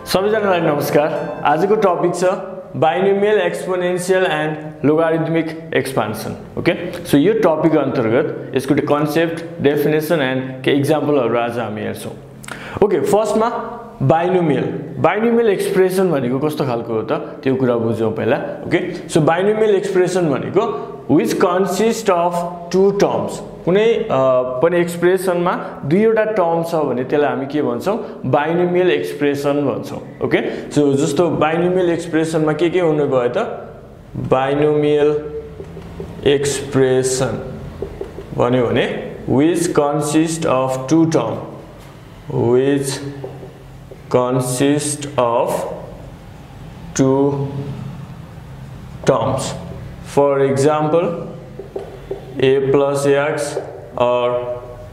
सबैजनालाई नमस्कार। आजको टपिक छ binomial exponential and logarithmic expansion. Okay, so यो टपिक अन्तर्गत यसको कन्सेप्ट, डेफिनेसन एन्ड के एक्जाम्पलहरु आज हामी हेर्छौं। ओके, फर्स्टमा बाइनोमियल एक्सप्रेसन भनेको कस्तो खालको हो त त्यो कुरा बुझौं पहिला। ओके, सो बाइनोमियल एक्सप्रेसन भनेको which consist of two terms। कुनै पनि एक्सप्रेसनमा दुईवटा टर्म छ भने त्यसलाई हामी के भन्छौं? बाइनोमियल एक्सप्रेसन भन्छौं। ओके, सो जस्तो बाइनोमियल एक्सप्रेसनमा के हुने भयो त? बाइनोमियल एक्सप्रेसन भन्यो भने which consist of two term, which consist of two terms. For example, a plus x or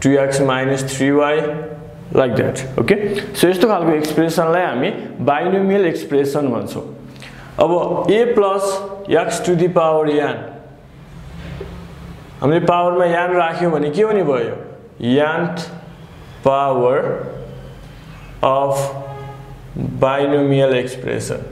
2x minus 3y, like that. Okay, so यस्तो खालको एक्सप्रेसनलाई हामी बाइनोमियल एक्सप्रेसन भन्छौं। अब a plus x to the power n, हामीले पावरमा n राख्यौं भने के हुने भयो? nth power of binomial expression.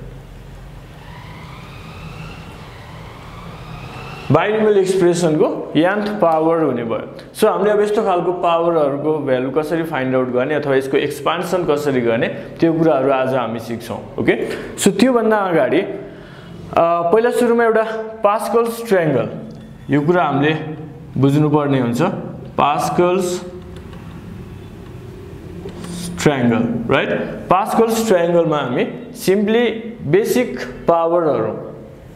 Binomial एक्सप्रेसनको nth पावर हुने भयो। सो हामीले अब यस्तो खालको पावरहरुको भ्यालु कसरी फाइन्ड आउट गर्ने अथवा यसको एक्सपान्सन कसरी गर्ने त्यो कुराहरु आज हामी सिक्छौं। ओके, सो त्यो भन्दा अगाडि पहिला सुरुमा एउटा पास्कल्स ट्रायंगल, यो कुरा हामीले बुझ्नु पर्ने हुन्छ। Pascal's triangle, right? पास्कल्स ट्रायंगलमा हामी सिम्पली बेसिक पावरहरु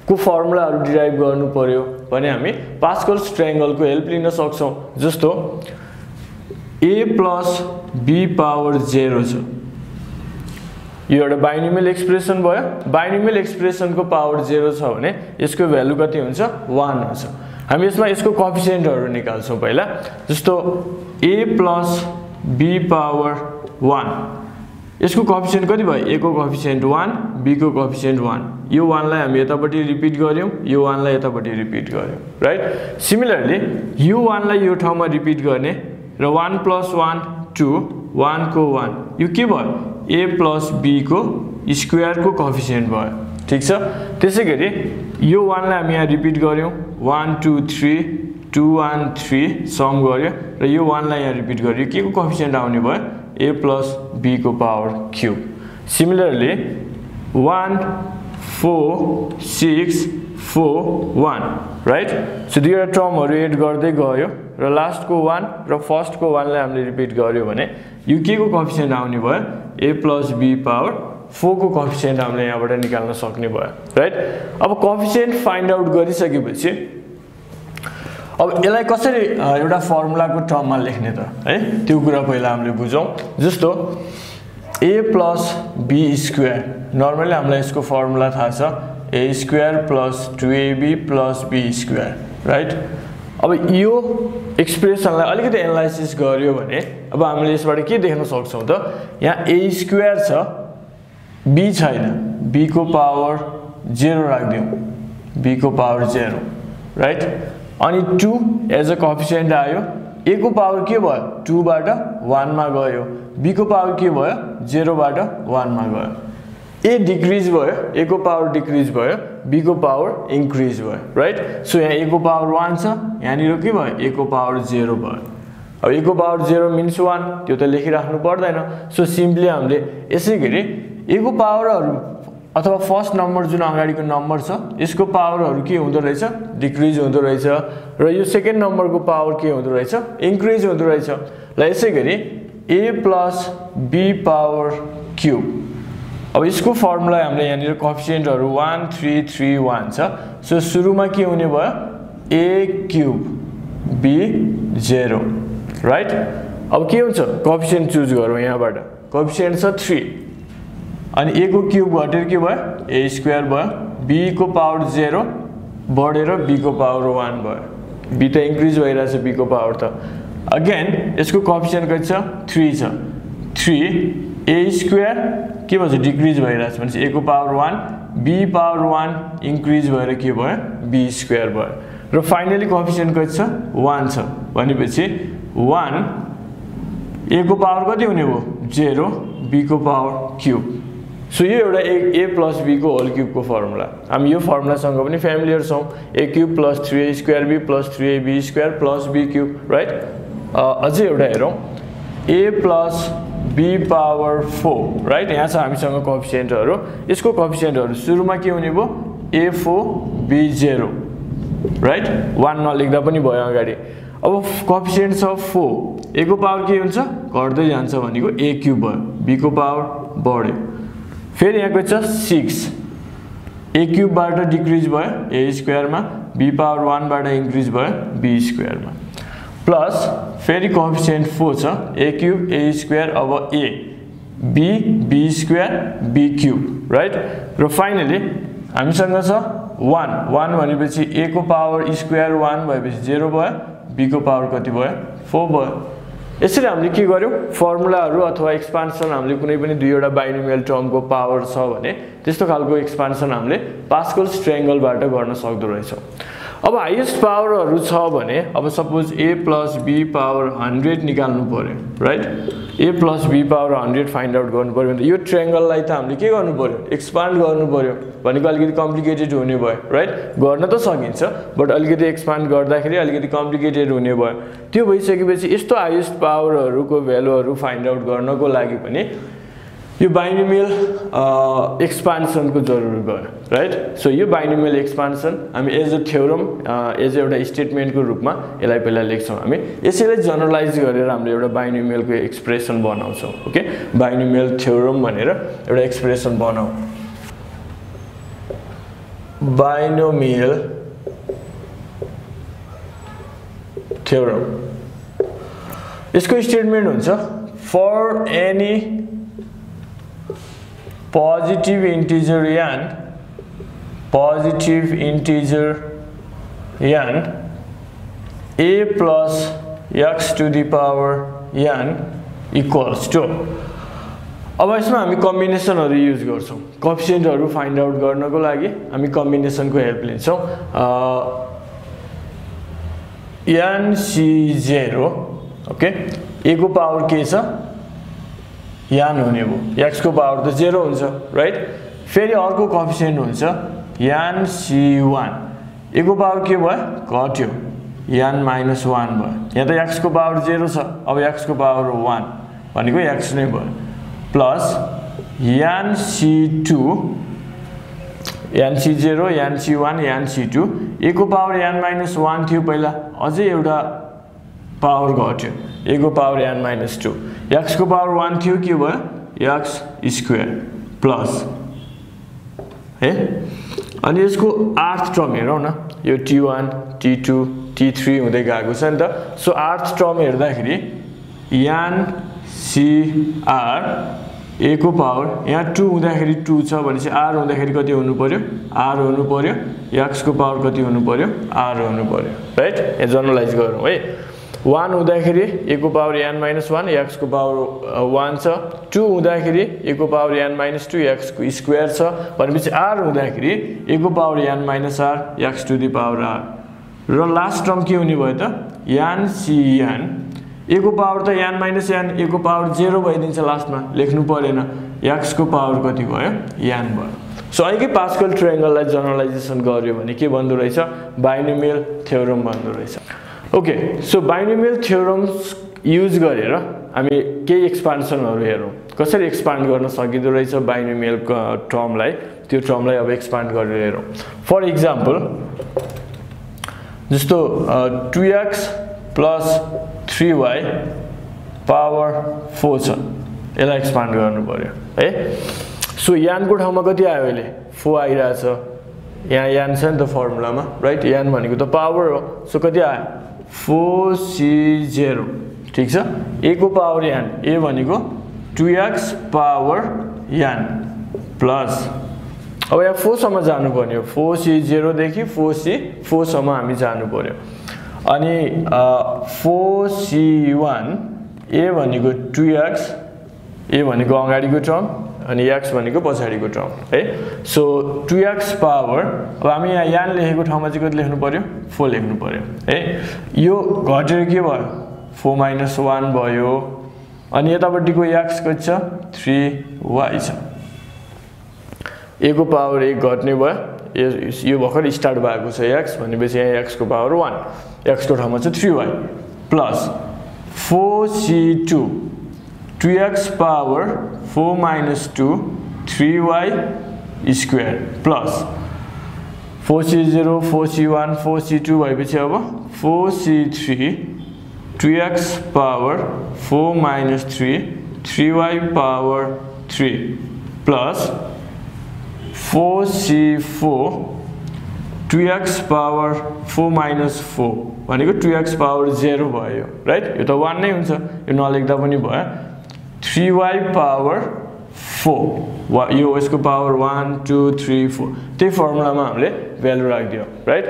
को फर्मुलाहरु डिराइभ गर्नु पर्यो भने हामी पास्कल्स ट्रायंगलको हेल्प लिन सक्छौं। जस्तो a plus b पावर 0 छ, यो एउटा बाइनोमियल एक्सप्रेसन भयो। बाइनोमियल एक्सप्रेसनको पावर 0 छ भने यसको भ्यालु कति हुन्छ? 1 हुन्छ। हामी यसमा यसको कोएफिसिएन्टहरु निकाल्छौं पहिला। जस्तो a plus b पावर 1, यसको कोएफिसिएन्ट कति भयो? a को कोएफिसिएन्ट 1, b को कोएफिसिएन्ट 1। यो 1 लाई हामी यतापटि रिपिट गर्यौं, यो 1 लाई यतापटि रिपिट गर्यौं, राइट? सिमिलरली यो 1 लाई यो ठाउँमा रिपिट गर्ने र 1 + 1 2, 1 को 1, यो के भयो? a + b को स्क्वायर को कोएफिसिएन्ट भयो। ठीक छ? त्यसैगरी यो 1 लाई हामी यहाँ रिपिट गर्यौं, 1 2 3 2 1 3 सम गर्यो र यो 1 लाई यहाँ रिपिट गर्यो, के को कोएफिसिएन्ट आउने भयो? a + b को power cube. Similarly 1 4 6 4 1, right? So दुईवटा टर्महरु एड गर्दै गयो र लास्ट को 1 र फर्स्ट को 1 लाई हामीले रिपिट गर्यो भने यो के को कोएफिसिएन्ट आउने भयो? a + b पावर 4 को कोएफिसिएन्ट हामीले यहाँबाट निकाल्न सक्ने भयो, राइट? अब कोएफिसिएन्ट फाइन्ड आउट गरिसकेपछि अब यसलाई कसरी एउटा फर्मुलाको टर्ममा लेख्ने त, है? त्यो कुरा पहिला हामीले बुझौं। जस्तो a + b स्क्वायर, नर्मली हामीलाई यसको फर्मुला थाहा छ, a square + 2ab + b square, right? अब यो एक्सप्रेसनलाई अलिकति एनालाइसिस गर्यो भने अब हामीले यसबाट के देख्न सक्छौं त? यहाँ a स्क्वायर छ, b छैन, b को पावर 0 राख्दियौ, b को पावर 0, राइट? अनि 2 एज अ कोएफिसिएन्ट आयो, a को पावर के भयो? 2 बाट 1 मा गयो, b को पावर के भयो? 0 बाट 1 मा गयो। a डिक्रिज भयो, a को पावर डिक्रिज भयो, b को पावर इन्क्रिज भयो, राइट? सो यहाँ a को पावर 1 छ, यहाँ निर के भयो? a को पावर 0 भयो। अब a को पावर 0 मिन्स 1, त्यो त लेखिराख्नु पर्दैन। सो सिम्पली हामीले यसैगरी a को पावरहरु अथवा फर्स्ट नम्बर जुन अगाडिको नम्बर छ यसको पावरहरु के हुँदो रहेछ? डिक्रिज हुँदो रहेछ र यो सेकेन्ड नम्बरको पावर के हुँदो रहेछ? इन्क्रिज हुँदो रहेछ। ल यसैगरी a + b पावर क्यूब, अब यसको फर्मुला हामीले यहाँनिर कोएफिसिएन्टहरु 1 3 3 1 छ। सो सुरुमा के हुने भयो? a cube b 0, right? अब के हुन्छ? कोएफिसिएन्ट चुज गरौँ यहाँबाट। कोएफिसिएन्ट छ 3 अनि a को क्यूब घटेर के भयो? a स्क्वायर भयो, b को पावर 0 बढेर b को पावर 1 भयो। b त इन्क्रिज भइरहेछ, b को पावर त। अगेन यसको कोएफिसिएन्ट कति छ? 3 छ। 3 a स्क्वायर के भन्छ? डिक्रिज भइरहेछ भने a को पावर 1, b पावर 1 इन्क्रिज भएर के भयो? b स्क्वायर भयो। र फाइनली कोएफिसिएन्ट कति छ? 1 छ भनेपछि 1 a को पावर कति हुने भयो? 0, b को पावर क्यूब सो यो एउटा a plus b को होल क्यूब को फर्मुला हामी यो फर्मुला सँग पनि फ्यामिलियर छौं a cube plus 3a square b plus 3ab square plus b cube right अझै एउटा हेरौं a plus b power 4 right यहाँ छ हामीसँग कोएफिसिएन्टहरु यसको कोएफिसिएन्टहरु सुरुमा के हुने भो a4 b0 राइट 1 नलेख्दा पनि भयो अगाडि अब कोएफिसिएन्ट्स अफ 4 a को पावर के हुन्छ घट्दै जान्छ भनेको a क्यूब भयो b को पावर बढ्यो फेरि यहाँको छ 6 a क्यूब बाट डिक्रिज भयो a स्क्वायर मा b पावर 1 बाट इन्क्रिज भयो b स्क्वायर मा प्लस फेरि कोएफिसिएन्ट 4 छ a क्यूब a स्क्वायर अब a b b square b cube right र फाइनली हामीसँग छ 1 भनेपछि a को पावर स्क्वायर 1 भएपछि 0 भयो b को पावर कति भयो 4 भयो यसरी हामीले के गर्यौ फर्मुलाहरु अथवा एक्सपान्सन हामीले कुनै पनि दुईवटा बाइनोमियल टर्मको पावर छ भने त्यस्तो खालको एक्सपान्सन हामीले पास्कल्स ट्रायंगलबाट गर्न सक्दो रहेछौं अब हाईएस्ट पावरहरु छ भने अब suppose a plus b power 100 निकाल्नु पर्यो right a plus b power 100 find out गर्नु पर्यो भने यो ट्रायंगललाई त हामीले के गर्नु पर्यो एक्सपान्ड गर्नु पर्यो भनेको अलिकति कम्प्लिकेटेड हुने भयो राइट गर्न त सकिन्छ बट अलिकति एक्सपान्ड गर्दाखेरि अलिकति कम्प्लिकेटेड हुने भयो त्यो भइसकेपछि यस्तो हाईएस्ट पावरहरुको भ्यालुहरु फाइन्ड आउट गर्नको लागि पनि यो बाइनोमियल एक्सपान्सन को जरुरत भयो राइट सो यो बाइनोमियल एक्सपान्सन हामी एज अ थ्योरम एज एउटा स्टेटमेन्ट को रूपमा यसलाई पहिला लेख्छौं हामी यसैलाई जनरलाइज गरेर हामीले एउटा बाइनोमियल को एक्सप्रेसन बनाउँछौं ओके बाइनोमियल थ्योरम भनेर एउटा एक्सप्रेसन बनाऊ बाइनोमियल थ्योरम यसको स्टेटमेन्ट हुन्छ for any positive integer n a plus x to the power n equals to अब यसमा हामी कम्बिनेसनहरु युज गर्छौं कोएफिसिएन्टहरु फाइन्ड आउट गर्नको लागि हामी कम्बिनेसनको हेल्प लिन्छौं nc0 ओके a को पावर के छ यान हुने भो x को पावर त 0 हुन्छ राइट फेरि अर्को कोएफिसिएन्ट हुन्छ यान c1 a को पावर के भयो घट्यो यान -1 भयो यहाँ त x को पावर 0 छ अब x को पावर 1 भनेको x नै भयो प्लस यान c2 यान c0 यान c1 यान c2 a को पावर यान -1 थियो पहिला अझै एउटा पावर घट्यो a को पावर यान -2 x को पावर 1 थियो के भयो x स्क्वायर प्लस है अनि यसको आर्थ टर्म हेरौं न यो t1 t2 t3 हुँदै गएको छ नि त सो आर्थ टर्म हेर्दाखेरि यान cr a को पावर यहाँ 2 हुँदाखेरि 2 छ भनेपछि r हुँदाखेरि कति हुनु पर्यो r हुनु पर्यो x को पावर कति हुनु पर्यो r हुनु पर्यो राइट यहाँ जनरलाइज गरौँ है 1 हुँदाखेरि a को पावर n -1 x को पावर 1 छ 2 हुँदाखेरि a को पावर n -2 x को स्क्वायर छ भनेपछि r हुँदाखेरि a को power n -r x to the power r र लास्ट टर्म के हुने भयो त n cn a को पावर त n n a को पावर 0 भइदिन्छ लास्टमा लेख्नु परेन x को पावर कति भयो n भयो सो अहिले पास्कल ट्रायंगललाई जनरलाइजेसन गर्यो भने के भन्दो रहेछ बाइनोमियल थ्योरम भन्दो रहेछ okay so binomial theorems use गरेर हामी केही एक्सपान्सनहरु हेरौं कसरी एक्सपान्ड गर्न सकिदो रहेछ बाइनोमियल टर्मलाई त्यो टर्मलाई अब एक्सपान्ड गरेर हेरौं फर एक्जाम्पल जस्तो 2x + 3y पावर 4 छ यसलाई एक्सपान्ड गर्नु पर्यो है सो यान को ठाउँमा कति आयो अहिले 4 आइराछ यहाँ यान छ नि त फर्मुलामा राइट यान भनेको त पावर हो सो कति आयो 4c0 ठीक छ a को पावर n a भनेको 2x पावर n प्लस अब यहाँ 4 सम्म जानु पर्ने हो 4c0 देखि 4c4 सम्म हामी जानु पर्यो अनि 4c1 a भनेको 2x a भनेको अगाडिको टर्म अनि x भनेको पछाडीको टर्म है सो 2x पावर अब हामी यहाँ यान लेखेको ठाउँमा चाहिँ कति लेख्नु पर्यो 4 लेख्नु पर्यो है यो घटेर के भयो 4 - 1 भयो अनि यतापट्टिको x कति छ 3y छ a को पावर 1 घट्ने भयो यो भर्खर स्टार्ट भएको छ x भनेपछि यहाँ x को पावर 1 x को ठाउँमा चाहिँ 3y plus 4c2 2x power 4 minus 2 3y square plus 4c0 4c1 4c2 भएपछि अब 4c3 2x power 4 minus 3 3y power 3 plus 4c4 2x power 4 minus 4 भनेको 2x पावर 0 भयो राइट यो त 1 नै हुन्छ यो नलेख्दा पनि भयो 3y पावर 4 यो यसको पावर 1 2 3 4 त्यही फर्मुलामा हामीले भ्यालु राखिदियो राइट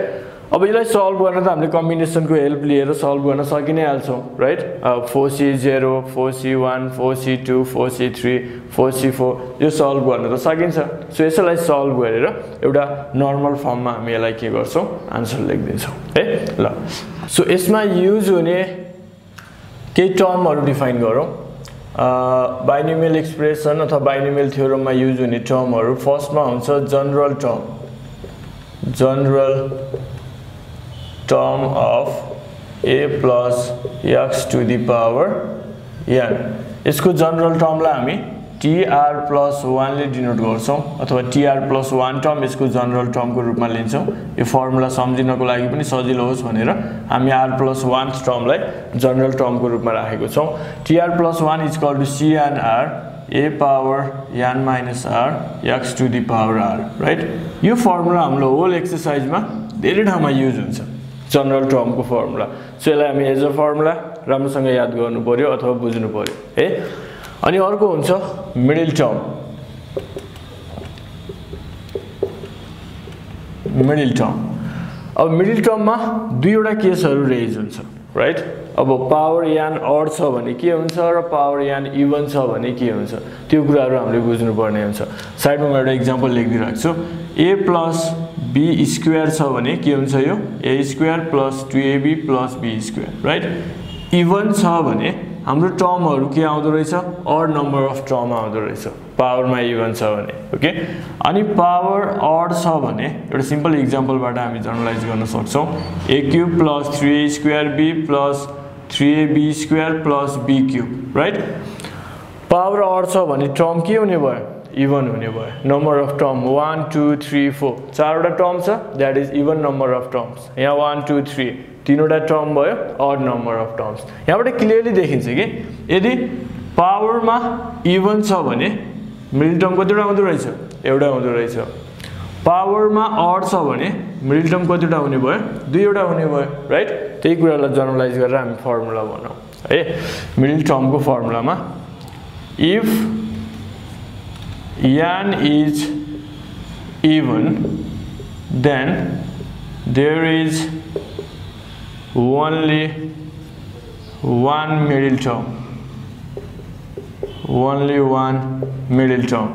अब यसलाई सल्भ गर्न त हामीले कम्बिनेसनको हेल्प लिएर सल्भ गर्न सकि नै हाल्छौं right 4c0 4c1 4c2 4c3 4c4 यो सल्भ गर्न त सकिन्छ सो यसलाई सल्भ गरेर एउटा नर्मल फर्ममा हामी यसलाई के गर्छौं आन्सर लेख्दिन्छौं है ल सो यसमा युज हुने केही टर्महरु डिफाइन गरौँ बाइनोमियल एक्सप्रेसन अथवा बाइनोमियल थ्योरममा युज हुने टर्महरु फर्स्टमा हुन्छ general term of a plus x to the power n यसको जनरल टर्मलाई हामी tr plus 1 ले डिनोट गर्छौं अथवा tr plus 1 टर्म यसको जनरल टर्मको रूपमा लिन्छौं यो फर्मुला सम्झिनको लागि पनि सजिलो होस् भनेर हामी r plus 1 टर्मलाई जनरल टर्मको रूपमा राखेको छौं tr plus 1 is equal to c and r a power n minus r x to the power r right यो फर्मुला हाम्रो होल एक्सरसाइजमा धेरै ठाउँमा युज हुन्छ जनरल टर्मको फर्मुला सो यसलाई हामी एज अ फर्मुला राम्रोसँग याद गर्नु पर्यो अथवा बुझ्नु पर्यो है अनि अर्को हुन्छ मिडल टर्म अब मिडल टर्ममा दुईवटा केसहरु रेज हुन्छ राइट अब पावर n अड छ भने के हुन्छ र पावर n इवन छ भने के हुन्छ त्यो कुराहरु हामीले बुझ्नु पर्ने हुन्छ साइडमा म एउटा एक्जाम्पल लेखिदिइराख्छु छु a plus b square छ भने के हुन्छ यो a square plus 2ab plus b square right even छ भने हाम्रो टर्महरु के आउँदो रहेछ अड नम्बर अफ टर्म आउँदो रहेछ पावरमा इवन छ भने ओके अनि पावर अड छ भने एउटा सिम्पल एक्जाम्पलबाट हामी जनरलाइज गर्न सक्छौं a cube plus 3a square b plus 3ab square plus b cube right power odd छ भने टर्म के हुने भयो इवन हुने भयो नम्बर अफ टर्म 1 2 3 4 चारवटा टर्म छ that is even number of terms यहाँ 1 2 3 तीनवटा टर्म भयो अड नम्बर अफ टर्म्स यहाँबाट क्लियरली देखिन्छ कि यदि पावरमा इवन छ भने मिडल टर्म कतिवटा आउँदो रहेछ एउटा आउँदो रहेछ पावरमा अड छ भने मिडल टर्म कतिवटा हुने भयो दुईवटा हुने भयो राइट त्यही कुरालाई जनरलाइज गरेर हामी फर्मुला बनाऊ है मिडल टर्मको फर्मुलामा if n is even then there is only one middle term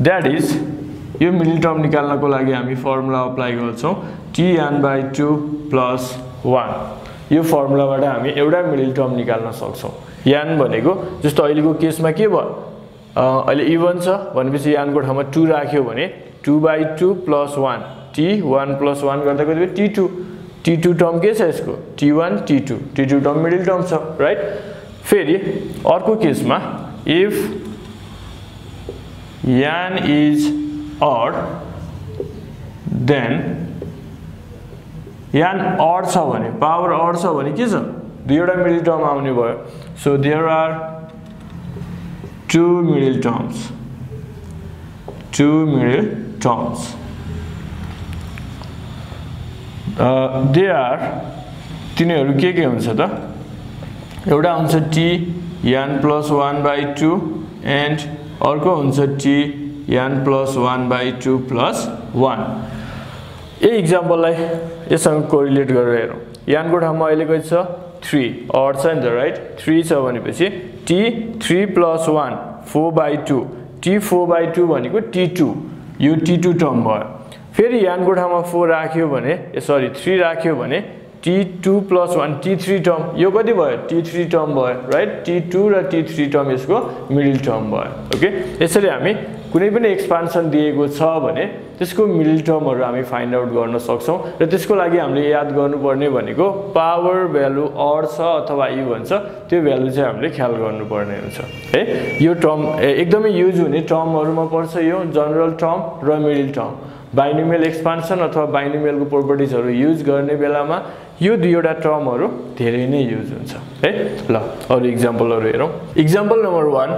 that is यो मिडल टर्म निकाल्नको लागि हामी फर्मुला अप्लाई गर्छौं tn/2 plus 1 यो फर्मुलाबाट हामी एउटा मिडल टर्म निकाल्न सक्छौं n भनेको जस्तो अहिलेको केसमा के भयो अहिले इवन छ भनेपछि n को ठाउँमा 2 राख्यो भने 2/2 plus 1 t1 plus 1 गर्दा कति भयो t2 टर्म के छ यसको t1 t2 term middle term छ राइट फेरि अर्को केसमा if n is odd then n odd छ भने पावर odd छ भने के छ दुईवटा मिडल टर्म आउने भयो so there are two middle terms they are तिनीहरु के हुन्छ त एउटा हुन्छ t n plus 1/2 and अर्को हुन्छ t n plus 1/2 plus 1 यो एक्जाम्पललाई यससँग कोरिलेट गरेर हेरौं n को ठाउँमा अहिले कति छ 3 अड छ नि त राइट 3 छ भनेपछि t 3 plus 1 4/2 t 4/2 भनेको t2 यो t2 टर्म भयो फेरि n को ठाउँमा 4 राख्यो भने सरी 3 राख्यो भने t2 plus 1 t3 टर्म यो कति भयो t3 टर्म भयो राइट t2 र t3 टर्म यसको मिडल टर्म भयो ओके यसरी हामी कुनै पनि एक्सपान्सन दिएको छ भने त्यसको मिडल टर्महरु हामी फाइन्ड आउट गर्न सक्छौं र त्यसको लागि हामीले याद गर्नुपर्ने भनेको पावर भ्यालु अड छ अथवा इभन छ त्यो भ्यालु चाहिँ हामीले ख्याल गर्नुपर्ने हुन्छ है यो टर्म एकदमै युज हुने टर्महरुमा पर्छ यो जनरल टर्म र मिडल टर्म बाइनोमियल एक्सपान्सन अथवा बाइनोमियलको प्रोपर्टिजहरु युज गर्ने बेलामा यो दुईवटा टर्महरु धेरै नै युज हुन्छ है ल अरु एक्जाम्पलहरु हेरौं example number 1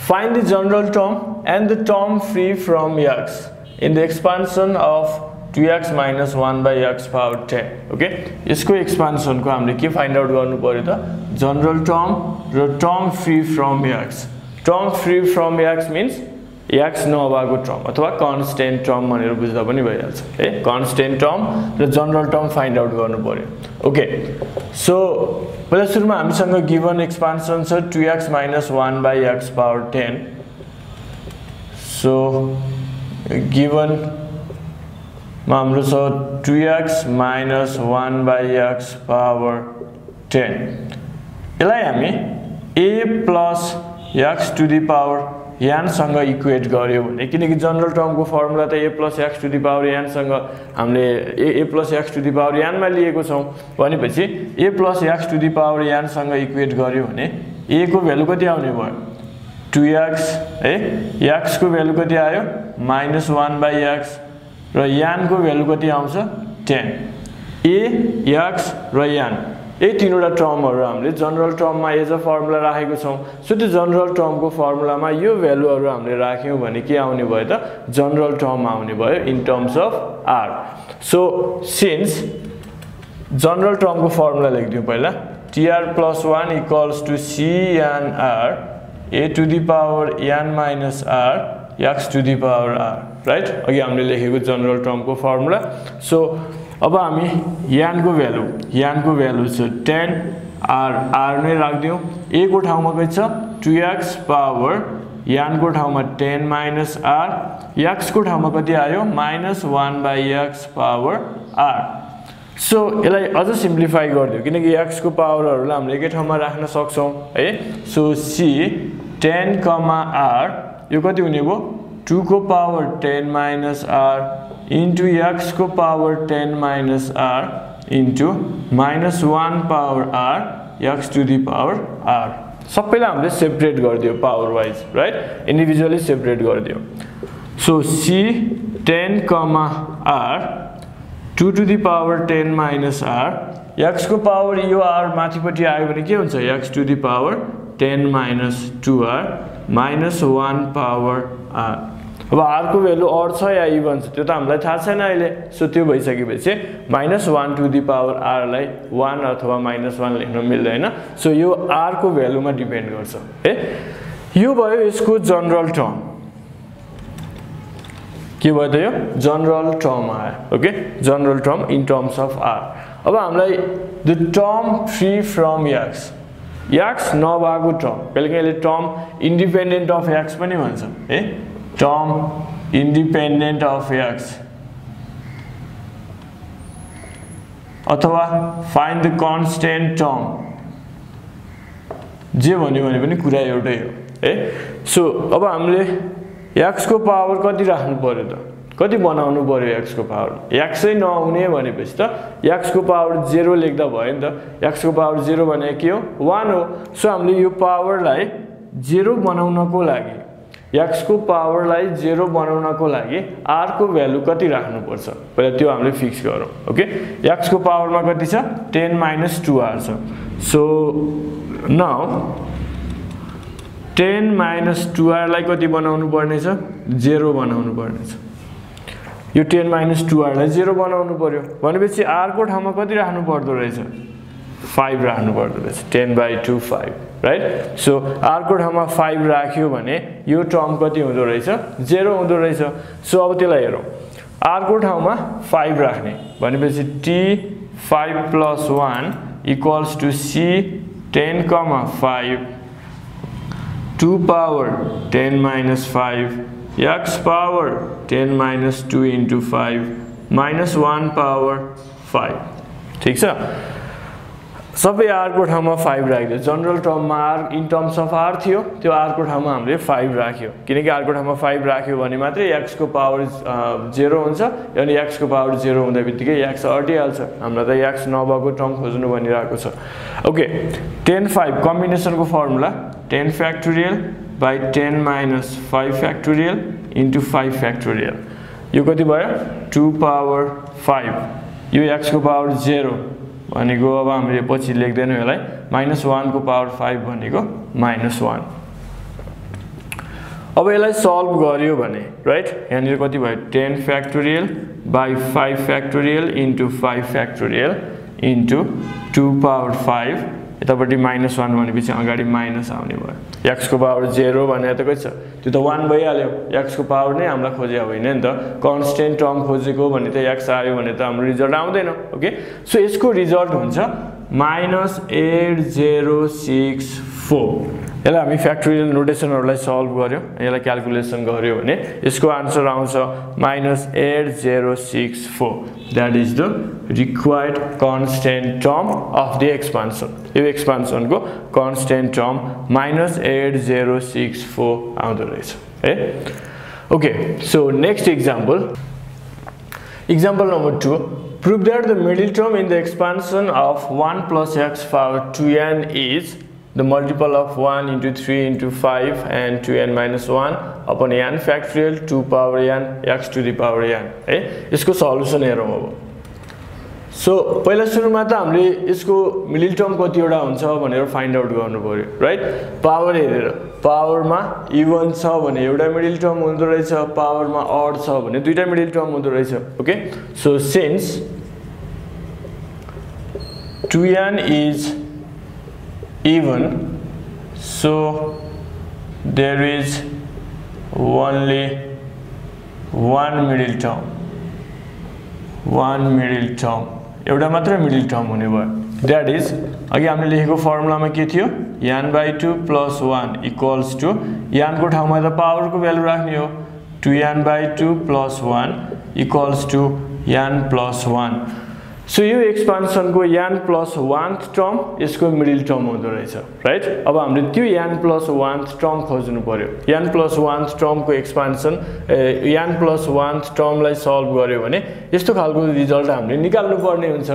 find the general term and the term free from x in the expansion of 2x minus 1 by x power 10 okay यसको एक्सपान्सन को हामीले के फाइन्ड आउट गर्नु पर्यो त जनरल टर्म र term free from x means x नभएको term अथवा कन्स्टेन्ट टर्म भनेर बुझ्दा पनि भइहाल्छ है कन्स्टेन्ट टर्म र जनरल टर्म फाइन्ड आउट गर्नु पर्यो ओके सो पहिला सुरुमा हामीसँग गिवन एक्सपान्सन छ 2x minus 1 by x power 10 so given मा हाम्रो छ 2x minus 1 by x power 10 यसलाई हामी a plus x to the power n सँग इक्वेट गर्यो भने किनकि जनरल टर्मको फर्मुला त a plus x to the power n सँग हामीले a plus x to the power n मा लिएको छौं भनेपछि a plus x to the power n सँग इक्वेट गर्यो भने a को भ्यालु कति आउने भयो 2x है x को भ्यालु कति आयो -1 by x र n को भ्यालु कति आउँछ 10 a x र n यी तीनवटा टर्महरु हामीले जनरल टर्ममा एज अ फर्मुला राखेको छौं सो त्यो जनरल टर्मको फर्मुलामा यो भ्यालुहरु हामीले राख्यौं भने के आउने भयो त जनरल टर्म आउने भयो in terms of r so since general टर्मको फर्मुला लेख्दियौ पहिला tr plus 1 equals to cn r a to the power n minus r x to the power r right अघि हामीले लेखेको जनरल टर्मको फर्मुला सो अब हामी n को भ्यालु छ 10 r नै राख्दियौ a को ठाउँमा के छ 2x पावर n को ठाउँमा 10 minus r x को ठाउँमा कति आयो -1 by x power r so यसलाई अझ सिम्प्लिफाई गर्दियौ किनकि x को पावरहरुलाई हामीले एकै ठाउँमा राख्न सक्छौं है सो c 10, r यो कति हुने भो 2 को power 10 minus r into x को power 10 minus r into -1 power r x to the power r सबैलाई हामीले सेपरेट गर्दियौ power wise right individually separate गर्दियौ so c 10, r 2 to the power 10 minus r x को power यो r माथिपटि आयो भने के हुन्छ x to the power 10 minus 2r minus 1 power r अब r को भ्यालु अड छ या इभन छ त्यो त हामीलाई थाहा छैन अहिले सो त्यो भइसकेपछि -1 टु दी पावर r लाई 1 अथवा -1 लेख्न मिल्दैन सो यो r को भ्यालुमा डिपेन्ड गर्छ है यो भयो यसको जनरल टर्म के भयो त यो जनरल टर्म आयो okay general term in terms of r अब हामीलाई the term free from x नभएको टर्म कहिलेकाहीँ टर्म इन्डिपेन्डेन्ट अफ x पनि भन्छ है term independent of x अथवा find the constant term जे भन्यो भने पनि कुरा एउटै हो है सो अब हामीले x को पावर कति राख्नु पर्यो त कति बनाउनु पर्यो x को पावर x नै नहुने भनेपछि त x को पावर 0 लेख्दा भयो नि त x को पावर 0 भने के हो 1 हो सो हामीले यो पावरलाई 0 बनाउनको लागि x को पावरलाई 0 बनाउनको लागि r को भ्यालु कति राख्नु पर्छ पहिला त्यो हामीले फिक्स गरौँ ओके x को पावरमा कति छ 10 minus 2r छ सो नाउ 10 minus 2r लाई कति बनाउनु पर्ने छ 0 बनाउनु पर्ने छ यो 10 minus 2r लाई 0 बनाउनु पर्यो भनेपछि r को ठाउँमा कति राख्नु पर्दो रहेछ 5 राख्नु पर्दो रहेछ 10/2 5 राइट सो r को ठाउँमा 5 राख्यो भने यो टर्म कति हुँदो रहेछ 0 हुँदो रहेछ सो अब त्यसलाई हेरौं r को ठाउँमा 5 राख्ने भनेपछि t 5 plus 1 equals to c 10, 5 2 power 10 minus 5 x power 10 minus 2 into 5 minus 1 power 5 ठीक छ सबै r को ठाउँमा 5 राख्दियो जनरल टर्ममा r in terms of r थियो त्यो r को ठाउँमा हामीले 5 राख्यो किनकि r को ठाउँमा 5 राख्यो भने मात्रै x को पावर 0 हुन्छ अनि x को पावर 0 हुँदा बित्तिकै x अटिहाल्छ हामीलाई त x नभएको टर्म खोज्नु भनिरहेको छ ओके 10 5 कम्बिनेसनको formula 10 factorial by 10 minus 5 factorial into 5 factorial यो कति भयो 2 power 5 यो x को पावर 0 भनेको अब हामीले पछि लेख्दैनौं यसलाई -1 को पावर 5 भनेको -1 अब यसलाई सल्भ गर्यो भने राइट यहाँनिर कति भयो 10 factorial by 5 factorial into 5 factorial into 2 power 5 यतापट्टि -1 भनेपछि अगाडि माइनस आउने भयो x को पावर 0 भने त कति छ त्यो त 1 भइहाल्यो x को पावर नै हामीलाई खोजे होइन नि त कन्स्टेन्ट टर्म खोजेको भने त x आयो भने त हाम्रो रिजल्ट आउँदैन ओके सो यसको रिजल्ट हुन्छ -8064 यसलाई हामी फ्याक्टोरियल नोटेसनहरुलाई सल्भ गर्यो यसलाई क्याल्कुलेसन गर्यो भने यसको आन्सर आउँछ -8064 that is the required constant term of the expansion यो एक्सपान्सन को कन्स्टेन्ट टर्म -8064 आउँदो रहेछ है okay so next example number 2 prove that the middle term in the expansion of 1 plus x power 2n is the multiple of 1 into 3 into 5 and 2n minus 1 upon n factorial 2 power n x to the power n है यसको solution हेरौं अब so पहिला सुरुमा त हामीले यसको middle term कतिवटा हुन्छ भनेर फाइन्ड आउट गर्नु पर्यो राइट पावर हेरेर पावरमा इवन छ भने एउटा मिडल टर्म हुँदो रहेछ पावरमा अड छ भने दुईटा मिडल टर्म हुँदो रहेछ okay so since 2n is even so there is only one middle term एउटा मात्र मिडल टर्म हुने भयो दैट इज अघि हामीले लेखेको फर्मुलामा के थियो n/2 + 1 इक्वल्स टु n को ठाउँमा त पावर को भ्यालु राख्ने हो 2n/2 + 1 इक्वल्स टु n + 1 सो यो एक्सपान्सन को n + 1th टर्म यसको मिडल टर्म हुँदो रहेछ राइट अब हामीले त्यो n + 1th टर्म खोज्नु पर्यो n + 1th टर्म को एक्सपान्सन n + 1th टर्मलाई सल्भ गर्यो भने यस्तो खालको रिजल्ट हामीले निकाल्नु पर्ने हुन्छ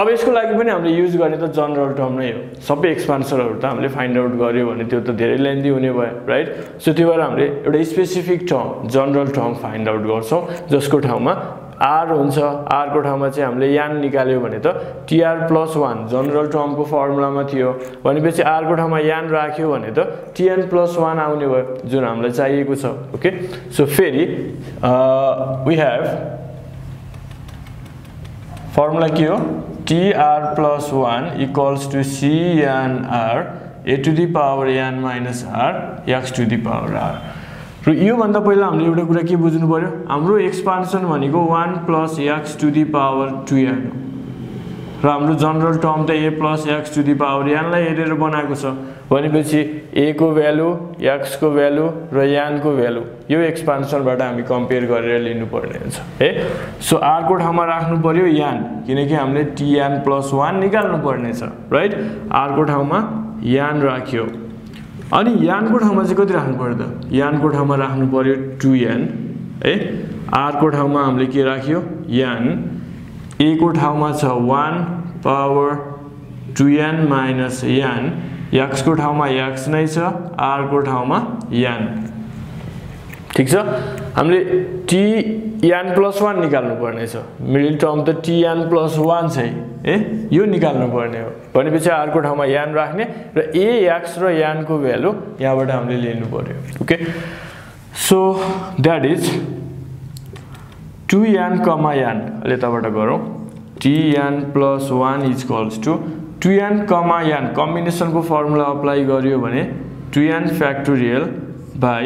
अब यसको लागि पनि हामीले युज गर्ने त जनरल टर्म नै हो सबै एक्सपान्सनहरु त हामीले फाइन्ड आउट गर्यो भने त्यो त धेरै लेन्थी हुने भयो राइट सो त्यो भएर हामीले एउटा specific term general term find out गर्छौं जसको ठाउँमा r हुन्छ r को ठाउँमा चाहिँ हामीले n निकाल्यो भने त tr + 1 जनरल टर्म को फर्मुलामा थियो भनेपछि r को ठाउँमा n राख्यो भने त tn + 1 आउने भयो जुन हामीलाई चाहिएको छ ओके सो फेरि वी हैव फर्मुला के हो tr + 1 equals to cnr a to the power n minus r x to the power r र यो भन्दा पहिला हामीले एउटा कुरा के बुझ्नु पर्यो हाम्रो एक्सपान्सन भनेको 1 + x to the power 2n र हाम्रो जनरल टर्म त a + x to the power n लाई हेरेर बनाएको छ भनेपछि a को भ्यालु x को भ्यालु र n को भ्यालु यो एक्सपान्सनबाट हामी कम्पेयर गरेर लिनु पर्ने हुन्छ है सो r को ठाउँमा राख्नु पर्यो n किनकि हामीले tn + 1 निकाल्नु पर्ने छ राइट r को ठाउँमा n राख्यो अनि n को ठाउँमा चाहिँ कति राख्नु पर्यो त n को ठाउँमा राख्नु पर्यो 2n है r को ठाउँमा हामीले के राख्यो n a को ठाउँमा छ 1 power 2n minus n x को ठाउँमा x नै छ r को ठाउँमा n ठीक छ हामीले tn + 1 निकाल्नु पर्ने छ मिडल टर्म त tn + 1 छ है यो निकाल्नु पर्ने हो भनेपछि r को ठाउँमा n राख्ने र a x र n को भ्यालु यहाँबाट हामीले लिनु पर्यो okay so that is 2n, n अहिले तबाट गरौँ tn + 1 equals to 2n, n combination को फर्मुला अप्लाई गर्यो भने 2n factorial by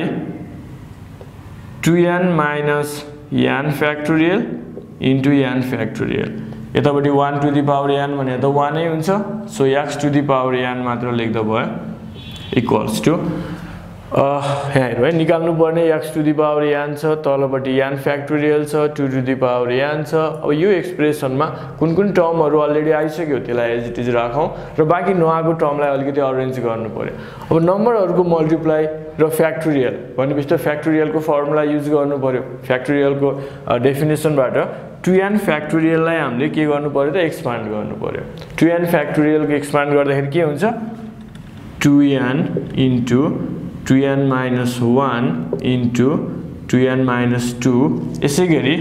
2n minus n factorial into n factorial यतापटि 1 to the power n भने त 1 नै हुन्छ so x to the power n मात्र लेख्दा भयो इक्वल्स टु यहाँ हेर्नु है निकाल्नु पर्ने x to the power n छ तलपट्टि n फ्याक्टोरियल छ 2 टु द पावर n छ अब यो एक्सप्रेसनमा कुन कुन टर्महरु अलरेडी आइसक्यो त्यसलाई एज इट इज राखौं र बाँकी नआएको टर्मलाई अलिकति अरेन्ज गर्नु पर्यो अब नम्बरहरुको मल्टिप्लाई र फ्याक्टोरियल भनेपछि त फ्याक्टोरियलको फर्मुला युज गर्नु पर्यो फ्याक्टोरियलको डेफिनेसनबाट 2n फ्याक्टोरियललाई हामीले के गर्नु पर्यो त एक्सपान्ड गर्नु पर्यो 2n फ्याक्टोरियलको एक्सपान्ड गर्दाखेरि के हुन्छ 2n into 2n minus 1 into 2n minus 2 यसैगरी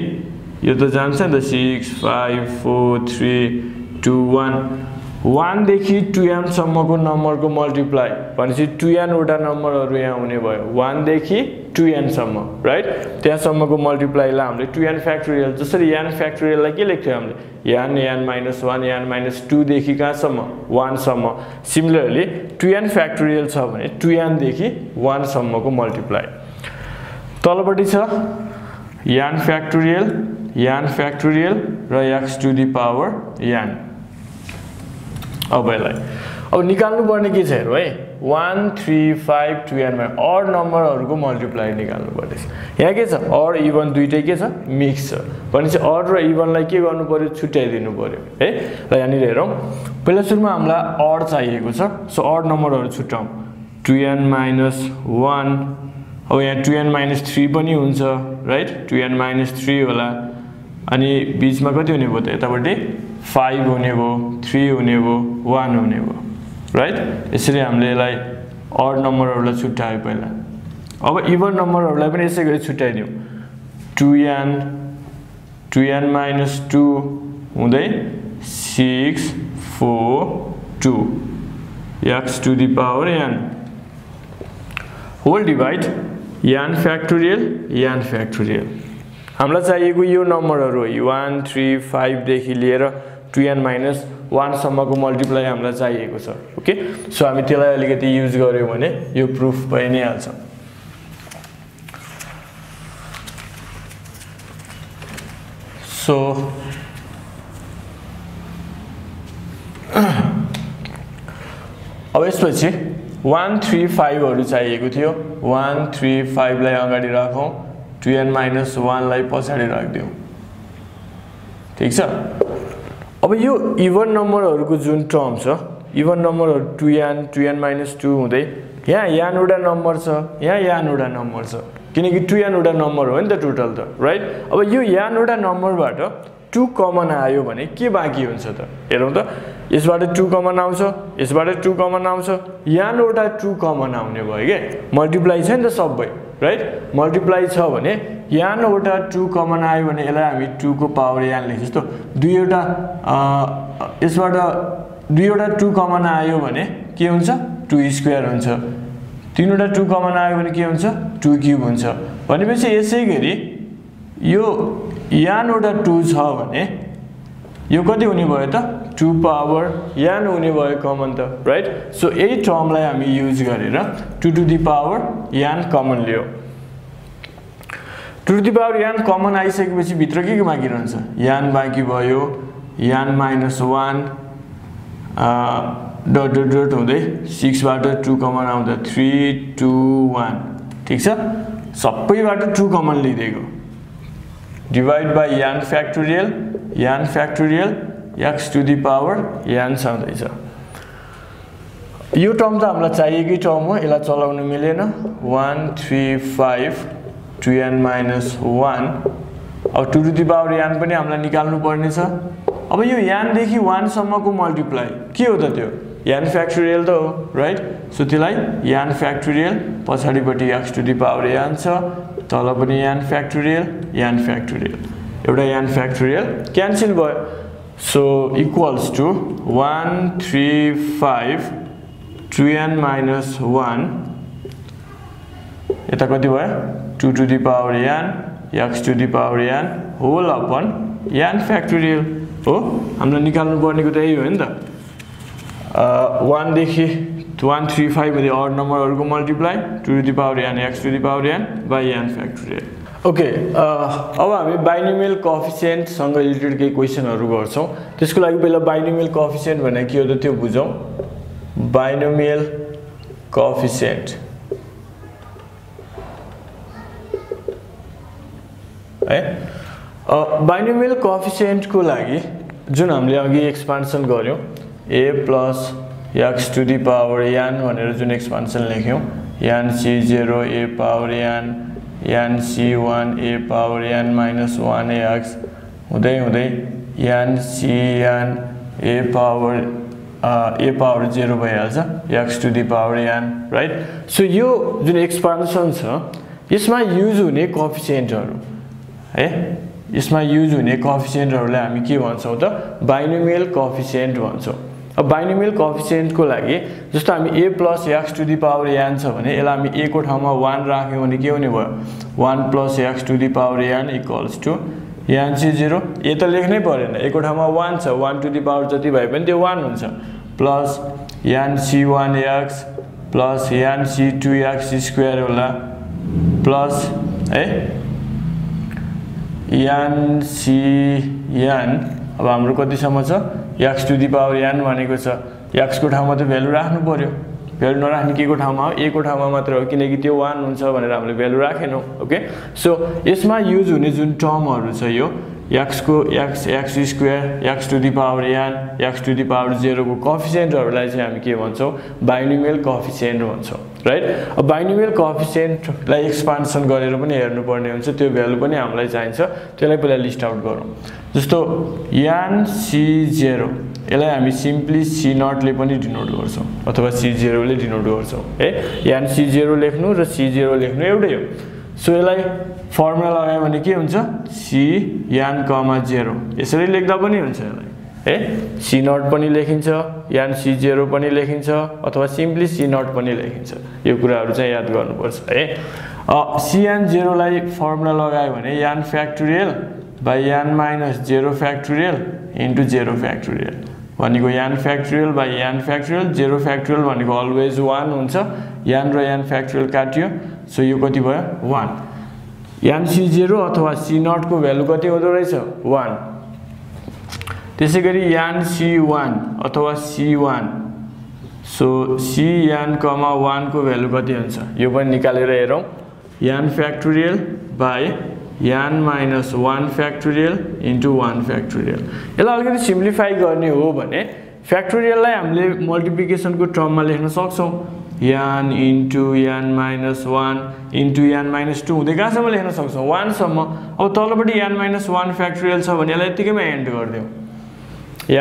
यो त जान्छ नि त 6 5 4 3 2 1 1 देखि 2n सम्मको नम्बरको मल्टिप्लाई भनेपछि 2n वटा नम्बरहरु यहाँ हुने भयो 1 देखि 2n सम्म राइट त्यहाँसम्मको मल्टिप्लाईलाई हामीले 2n फ्याक्टोरियल जसरी n फ्याक्टोरियललाई के लेख्थ्यौ हामीले n minus 1 n minus 2 देखि कहाँसम्म 1 सम्म सिमिलरली 2n फ्याक्टोरियल छ भने 2n देखि 1 सम्मको मल्टिप्लाई तलपट्टि छ n फ्याक्टोरियल र x to the power n अब निकाल्नु पर्ने के छ हेरौ है 1 3 5 2n मा ऑड नम्बरहरुको मल्टिप्लाई निकाल्नु पर्छ यहाँ के छ ऑड इवन दुईटै के छ मिक्स छ भनेपछि ऑड र इवनलाई के गर्नु पर्यो छुट्याइदिनु पर्यो है ल यहाँ नि हेरौ पहिला सुरुमा हामीलाई ऑड चाहिएको छ सो ऑड नम्बरहरु छुट्याउँ 2n minus 1 अब यहाँ 2n minus 3 पनि हुन्छ राइट 2n minus 3 होला अनि बीचमा कति हुने भयो त यतापट्टि 5 हुने भयो 3 हुने भयो 1 हुने भयो राइट यसरी हामीले यसलाई ऑड नम्बरहरुलाई छुट्यायो पहिला अब इवन नम्बरहरुलाई पनि यसै गरी छुट्याइदियौ 2n minus 2 हुँदै 6 4 2 x to the power n whole divide n factorial हामीलाई चाहिएको यो नम्बरहरु हो 1 3 5 देखि लिएर 2n minus 1 सम्मको मल्टिप्लाई हामीलाई चाहिएको छ ओके सो हामी त्यसलाई अलिकति युज गर्यौ भने यो प्रुफ भइ नै हाल्छ सो अब यसपछि 1 3 5 हरु चाहिएको थियो 1 3 5 लाई अगाडि राखौं 2n minus 1 लाई पछाडी राख्दियौ ठीक छ अब यो इवन नम्बरहरुको जुन टर्म छ इवन नम्बरहरु 2n minus 2 हुँदै यहाँ n वटा नम्बर छ यहाँ n वटा नम्बर छ किनकि 2n वटा नम्बर हो नि त टोटल त राइट अब यो n वटा नम्बरबाट 2 कमन आयो भने के बाँकी हुन्छ त हेरौं त यसबाट 2 कमन आउँछ यसबाट 2 कमन आउँछ n वटा 2 कमन आउने भयो के मल्टिप्लाई छ नि त सबै राइट मल्टिप्लाई छ भने n वटा 2 कमन आयो भने यसलाई हामी 2 को पावर n लेख्छ जस्तो दुईवटा यसबाट दुईवटा 2 कमन आयो भने के हुन्छ 2 स्क्वायर हुन्छ तीनवटा 2 कमन आयो भने के हुन्छ 2 क्यूब हुन्छ भनेपछि यसैगरी यो n वटा 2 छ भने यो कति हुने भयो त 2 पावर n हुने भयो कमन त राइट सो यही टर्मलाई हामी युज गरेर 2 to the power n common लियो 2 to the power n common आइसकेपछि भित्र के बाँकी रहन्छ n बाँकी भयो n minus 1 dot dot dot हुँदै 6 बाट 2 कमन आउँदा 3 2 1 ठीक छ सबैबाट 2 कमन लिइदिएको divide by n factorial x to the power n आउँदैछ यो टर्म त हामीलाई चाहिएकै टर्म हो यसलाई चलाउन मिलेन 1 3 5 2n minus 1 अब 2 to the power n पनि हामीलाई निकाल्नु पर्ने छ अब यो n देखि 1 सम्मको मल्टिप्लाई के हो त त्यो n फ्याक्टोरियल त हो राइट सो त्यसलाई n फ्याक्टोरियल पछाडीपटि x to the power n छ तल पनि n फ्याक्टोरियल एउटा n फ्याक्टोरियल क्यान्सल भयो so equals to 1 3 5 2n minus 1 यता कति भयो 2 to the power n x to the power n whole upon n factorial हो हामीले निकाल्नु पर्नेको त यही हो नि त 1 देखि 1 3 5 मध्ये odd नम्बरहरुको multiply 2 to the power n x to the power n by n factorial okay अब हामी बाइनोमियल कोएफिसिएन्ट सँग रिलेटेड केही क्वेशनहरु गर्छौं त्यसको लागि पहिला बाइनोमियल कोएफिसिएन्ट भने के हो त त्यो बुझौं बाइनोमियल कोएफिसिएन्ट है बाइनोमियल कोएफिसिएन्ट को लागि जुन हामीले अघि एक्सपान्सन गर्यौं a plus x to the power n भनेर जुन expansion लेख्यौं n c0 a power n c1 a power n minus 1ax हुँदै हुँदै n cn a power 0 भइहाल्छ x to the power n right so यो जुन expansion छ यसमा use हुने कोएफिसिएन्टहरु है यसमा युज हुने कोएफिसिएन्टहरुलाई हामी के भन्छौं त बाइनोमियल कोएफिसिएन्ट भन्छौं अब बाइनोमियल कोएफिसिएन्ट को लागि जस्तो हामी a plus x to the power n छ भने यसलाई हामी a को ठाउँमा 1 राख्यौं भने के हुने भयो 1 plus x to the power n equals to n c0 a त लेख्नै पर्दैन a को ठाउँमा 1 छ 1 to the power जति भए पनि त्यो 1 हुन्छ plus n c1x plus n c2x square होला प्लस है n cn अब हाम्रो कति सम्म छ x to the power n भनेको छ x को ठाउँमा त भ्यालु राख्नु पर्यो भ्यालु नराख्ने के को ठाउँमा हो a को ठाउँमा मात्र हो किनकि त्यो 1 हुन्छ भनेर हामीले भ्यालु राखेनौ ओके सो यसमा युज हुने जुन टर्महरु छ यो x को x square x to the power n x to the power 0 को कोएफिसिएन्टहरुलाई चाहिँ हामी के भन्छौं बाइनोमियल कोएफिसिएन्ट भन्छौं राइट अब बाइनोमियल कोएफिसिएन्टलाई एक्सपान्सन गरेर पनि हेर्नु पर्ने हुन्छ त्यो भ्यालु पनि हामीलाई चाहिन्छ त्यसलाई पहिला लिस्ट आउट गरौँ जस्तो n c0 यसलाई हामी सिम्पली c0 ले पनि डिनोट गर्छौं अथवा c0 ले डिनोट गर्छौं है n c0 लेख्नु र c0 लेख्नु एउटै हो सो यसलाई फर्मुला लगायो भने के हुन्छ c n 0 यसरी लेख्दा पनि हुन्छ यसलाई है c0 पनि लेखिन्छ n c0 पनि लेखिन्छ अथवा सिम्पली c0 पनि लेखिन्छ यो कुराहरु चाहिँ याद गर्नुपर्छ है cn0 लाई फर्मुला लगायो भने n factorial by n minus 0 factorial into 0 factorial भनेको n factorial by n factorial 0 factorial भनेको अलवेज 1 हुन्छ n र n फ्याक्टोरियल काट्यो सो यो कति भयो 1 n c0 अथवा c0 को भ्यालु कति हुँदो रहेछ 1 त्यसैगरी n c1 अथवा c1 सो cn 1 को भ्यालु कति हुन्छ यो पनि निकालेर हेरौं n factorial by n minus 1 factorial into 1 factorial यसलाई अलिकति सिम्प्लिफाई गर्ने हो भने फ्याक्टोरियललाई हामीले मल्टिप्लिकेसन को टर्ममा लेख्न सक्छौं n into n minus 1 into n minus 2 हुँदै कहाँसम्म लेख्न सक्छौं 1 सम्म अब तलपटि n minus 1 factorial छ भने यसलाई यतिकैमा एन्ड गर्दियौ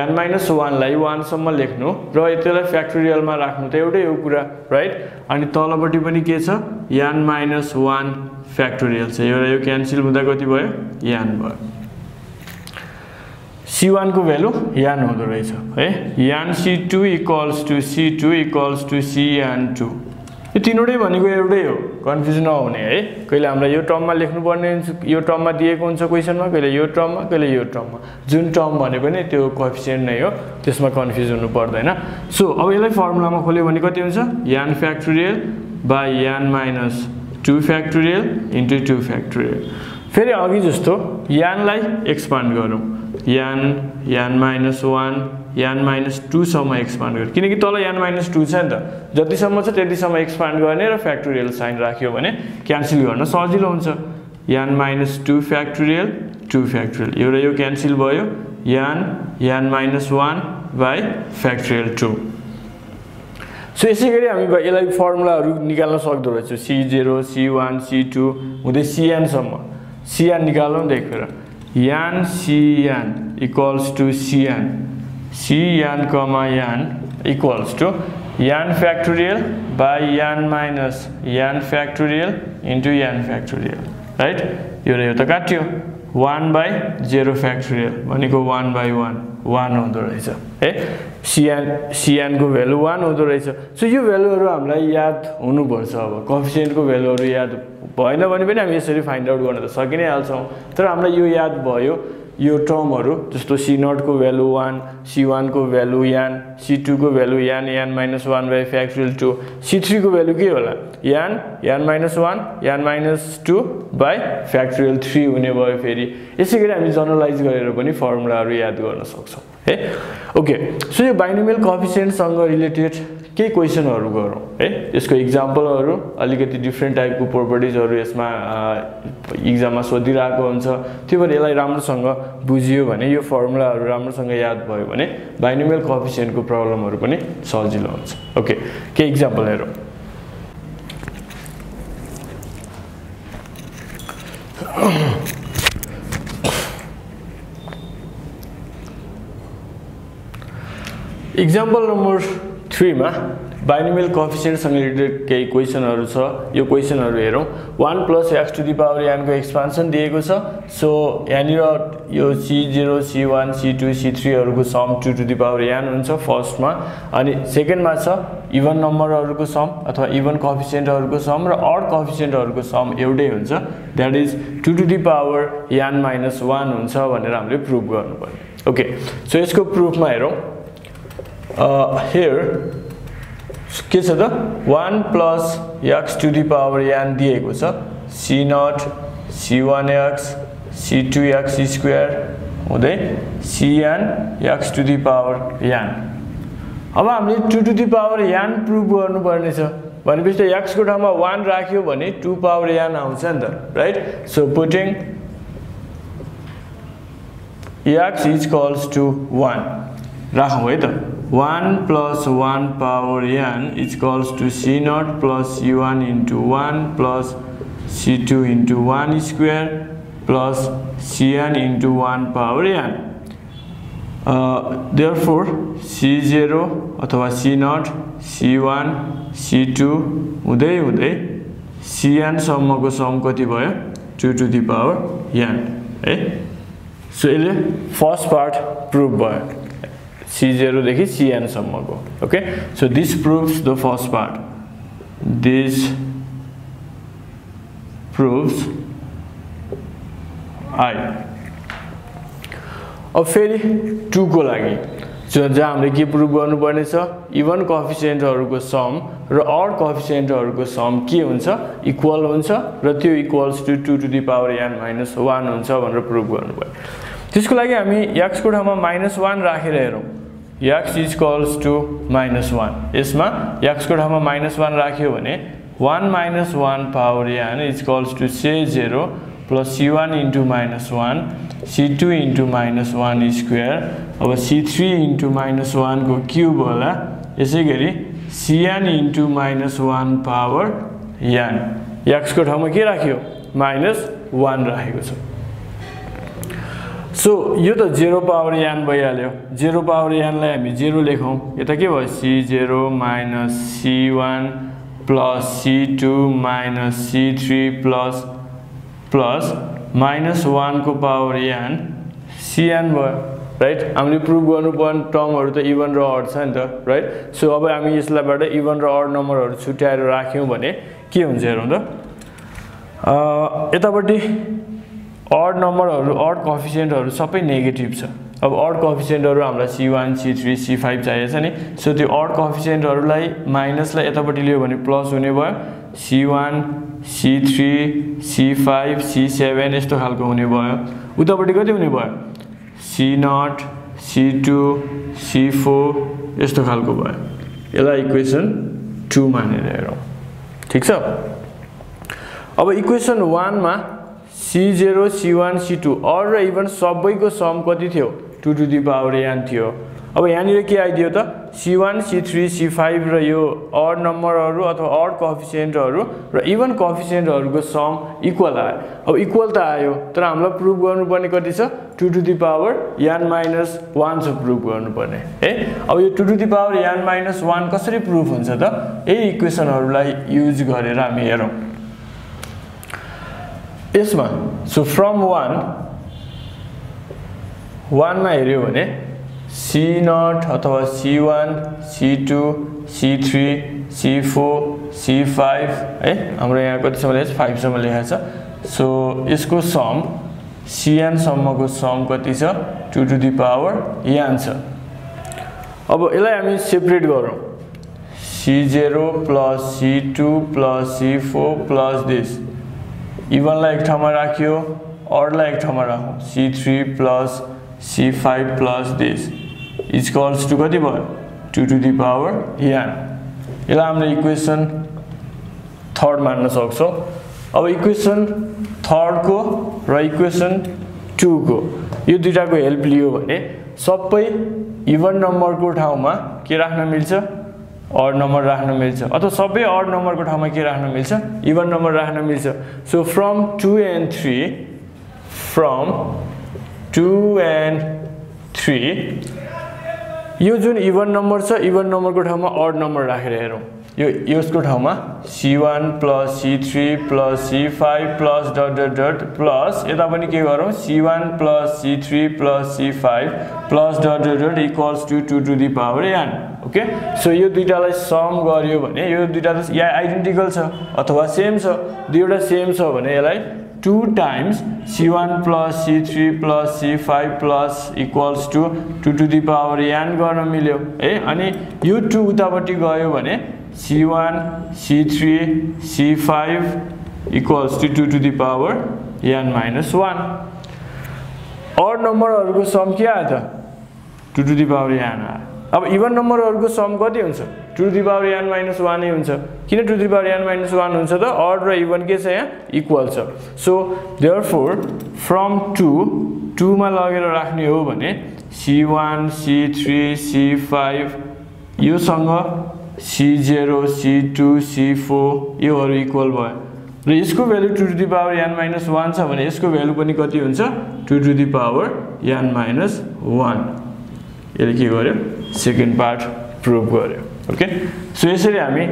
n minus 1 लाई 1 सम्म लेख्नु र यसलाई फ्याक्टोरियलमा राख्नु त एउटै हो कुरा राइट अनि तलपटि पनि के छ n minus 1 फ्याक्टोरियल छ यो क्यान्सल हुँदा कति भयो n भयो c1 को भ्यालु n हुँदो रहेछ है n c2 equals to c2 equals to cn2 यो तीनवटै भनेको एउटै हो कन्फ्युजन नहुने है कहिले हामीलाई यो टर्ममा लेख्नु पर्ने यो टर्ममा दिएको हुन्छ क्वेशनमा कहिले यो टर्ममा कहिले यो टर्ममा जुन टर्म भने पनि त्यो कोएफिसिएन्ट नै हो त्यसमा कन्फ्युज हुनु पर्दैन सो अब यसलाई फर्मुलामा खोल्यो भने कति हुन्छ n factorial by n minus 2 factorial into 2 factorial फेरि अघि जस्तो n लाई एक्सपान्ड गरौँ n minus 1 n minus 2 सम्म एक्सपान्ड गरौँ किनकि तल n minus 2 छ नि त जति सम्म छ त्यति सम्म एक्सपान्ड गर्ने र फ्याक्टोरियल साइन राख्यो भने क्यान्सल गर्न सजिलो हुन्छ n minus 2 factorial 2 factorial यो र यो क्यान्सल भयो n minus 1 by factorial 2 so यसैगरी हामी यसलाई फर्मुलाहरु निकाल्न सक्दो रहेछ c0 c1 c2 हुँदै cn सम्म cn निकालौं त एक फेर n cn equals to cn n equals to n factorial by n minus n factorial into n factorial right यो र यो त काट्यो 1 by 0 factorial भनेको 1 by 1 हुँदो रहेछ है cn को भ्यालु 1 हुँदो रहेछ सो यो भ्यालुहरु हामीलाई याद हुनु पर्छ अब कोएफिसिएन्ट को भ्यालुहरु याद भएन भने पनि हामी यसरी फाइन्ड आउट गर्न त सकि नै हाल्छौं तर हामीलाई यो याद भयो यो टर्महरु जस्तो c0 को भ्यालु 1 c1 को भ्यालु n c2 को value n minus 1 by factorial 2 c3 को भ्यालु के होला n minus 1 n minus 2 by factorial 3 हुने भयो फेरि यसैगरी हामी जनरलाइज गरेर पनि फर्मुलाहरु याद गर्न सक्छौं है ओके सो यो बाइनोमियल कोएफिसिएन्ट सँग रिलेटेड के क्वेशनहरु गरौँ है यसको एक्जाम्पलहरु अलिकति डिफरेन्ट टाइपको प्रोपर्टिजहरु यसमा एक्जाममा सोधिरहेको हुन्छ त्यो भएर यसलाई राम्रोसँग बुझियो भने यो फर्मुलाहरु राम्रोसँग याद भयो भने बाइनोमियल कोएफिसिएन्टको प्रब्लमहरु पनि सजिलो हुन्छ ओके के एक्जाम्पल हेरौँ एक्जाम्पल नम्बर 3 मा बाइनोमियल कोएफिसिएन्ट सँग रिलेटेड केही क्वेशनहरु छ यो क्वेशनहरु हेरौं 1 + x to the power n को एक्सपान्सन दिएको छ सो यहाँनिर यो c0 c1 c2 c3 हरुको sum 2 to the power n हुन्छ फर्स्ट मा अनि सेकेन्ड मा छ इभन नम्बरहरुको सम अथवा इभन कोएफिसिएन्टहरुको सम र अड कोएफिसिएन्टहरुको सम एउटै हुन्छ that is 2 to the power n - 1 हुन्छ भनेर हामीले प्रुफ गर्नुपर्छ ओके सो यसको प्रुफमा हेरौं here के छ त 1 + x to the power n दिएको छ c0 c1x c2x स्क्वायर हुँदै cn x to the power n अब हामीले 2 to the power n proof गर्नुपर्ने छ भनेपछि x को ठाउँमा 1 राख्यो भने 2 पावर n आउँछ नि त राइट सो पुटिङ x = 1 राखौं है त 1 + 1 power n = c0 + c1 × 1 + c2 × 1 square plus cn × 1 power n. Therefore, c0 अथवा c0, c1, c2 हुँदै हुँदै cn सम्मको सम कति भयो 2 to the power n है सो यसले फर्स्ट पार्ट प्रुफ भयो c0 देखि cn सम्मको okay so this proves the first part this proves I अब फेरि 2 को लागि जहाँ हामीले के प्रुफ गर्नुपर्ने छ इभन कोएफिसिएन्टहरुको सम र अड कोएफिसिएन्टहरुको सम के हुन्छ इक्वल हुन्छ र त्यो equals to 2 to the power n - 1 हुन्छ भनेर प्रुफ गर्नुपर्छ त्यसको लागि हामी x को ठाउँमा -1 राखेर हेरौं x = -1 यसमा x को ठाउँमा -1 राख्यो भने 1 - 1 power n = c0 plus c1 × -1 c2 × -1 square अब c3 × -1 को क्यूब होला यसैगरी cn × -1 power n x को ठाउँमा के राख्यो -1 राखेको छ सो यो त 0 पावर n भइहाल्यो 0 पावर n लाई हामी 0 लेखौं यता के भयो c0 - c1 plus c2 - c3 plus -1 को पावर n cn भयो राइट हामीले प्रुफ गर्नुपर्ने टर्महरु त इभन र अड छ नि त राइट सो अब हामी यसलाईबाट इभन र अड नम्बरहरु छुट्याएर राख्यौं भने के हुन्छ हेरौं त यतापट्टि अड नम्बरहरु अड कोएफिसिएन्टहरु सबै नेगेटिभ छ अब अड कोएफिसिएन्टहरु हामीलाई c1 c3 c5 चाहिएको छ नि सो त्यो अड कोएफिसिएन्टहरुलाई माइनसलाई यतापट्टि लियो भने प्लस हुने भयो c1 c3 c5 c7 यस्तो खालको हुने भयो उतापट्टि कति हुने भयो c0 c2 c4 यस्तो खालको भयो यसलाई इक्वेसन 2 मानेर हेरौं ठीक छ अब इक्वेसन 1 मा c0 c1 c2 अड र इभन सबैको सम कति थियो 2 to the power n थियो अब यहाँनिर के आइदियो त c1 c3 c5 र यो अड नम्बरहरु अथवा अड कोएफिसिएन्टहरु र इभन कोएफिसिएन्टहरुको सम इक्वल आयो अब इक्वल त आयो तर हामीलाई प्रुफ गर्नुपर्ने कति छ 2 to the power n - 1 छ प्रुफ गर्नुपर्ने है अब यो 2 to the power n - 1 कसरी प्रुफ हुन्छ त यही इक्वेसनहरुलाई युज गरेर हामी हेरौं यसमा सो फ्रम 1 मा हेर्यो भने c0 अथवा c1 c2 c3 c4 c5 है हाम्रो यहाँ कति सम्म लेखेछ 5 सम्म लेखेछ सो यसको सम cn सम्मको सम कति छ 2 to the power n छ अब यसलाई हामी सेपरेट गरौँ c0 plus c2 plus c4 plus this even लाई एक ठाउँमा राख्यो अड लाई एक ठाउँमा राखौं c3 plus c5 plus this equals to कति भयो 2 to the power n यसलाई हामीले इक्वेसन थर्ड मान्न सक्छौं अब इक्वेसन थर्ड को र इक्वेसन 2 को यो दुईटाको हेल्प लियो भने सबै इभन नम्बर को ठाउँमा के राख्न मिल्छ odd number राख्न मिल्छ अथवा सबै odd number को ठाउँमा के राख्न मिल्छ even number राख्न मिल्छ so from 2 and 3 यो जुन even number छ even number को ठाउँमा odd number राखेर हेरौं यो यसको ठाउँमा c1 plus c3 plus c5 plus ... plus यता पनि के गरौं c1 plus c3 plus c5 plus ... equals to 2 to the power n okay so यो दुईटालाई सम गर्यो भने यो दुईटा त या आइडेन्टिकल छ अथवा सेम छ दुईटा सेम छ भने यसलाई 2 times c1 plus c3 plus c5 plus equals to 2 to the power n गर्न मिल्यो है अनि यो 2 उतापट्टि गयो भने c1 c3 c5 equals to 2 to the power n minus 1 odd नम्बरहरुको some के आयो त 2 to the power n आयो अब इवन नम्बरहरुको सम कति हुन्छ 2 to the power n minus 1 नै हुन्छ किन 2 to the power n minus 1 हुन्छ त odd र इवन के छ यहाँ इक्वल छ सो therefore from 2 मा लगेर राख्ने हो भने c1 c3 c5 यो सँग c0 c2 c4 योहरु इक्वल भयो र यसको value 2 to the power n minus 1 छ भने यसको भ्यालु पनि कति हुन्छ 2 to the power n minus 1 यसले के गर्यो सेकेन्ड पार्ट प्रुभ गर्यो ओके सो यसरी हामी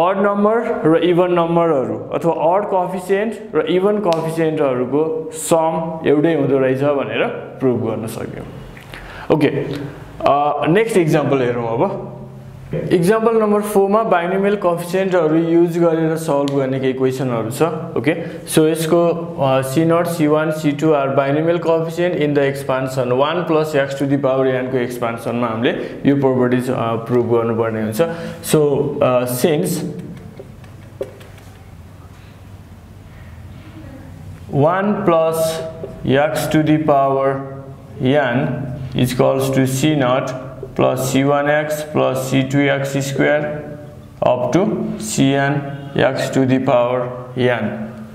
odd number र even नम्बरहरु अथवा odd coefficient र even coefficientहरुको सम एउटै हुँदो रहेछ भनेर प्रुभ गर्न सक्यौ ओके नेक्स्ट एक्जाम्पल हेरौं अब एक्जाम्पल नम्बर 4 मा बाइनोमियल कोएफिसिएन्टहरु युज गरेर सल्भ गर्ने के इक्वेसनहरु छ ओके सो यसको c0 c1 c2 are binomial coefficient in the expansion 1 plus x to the power n को एक्सपान्सन मा हामीले यो प्रोपर्टिज प्रुभ गर्नुपर्ने हुन्छ so since 1 plus x to the power n is equals to c0 plus c1x plus c2x square up to cn x to the power n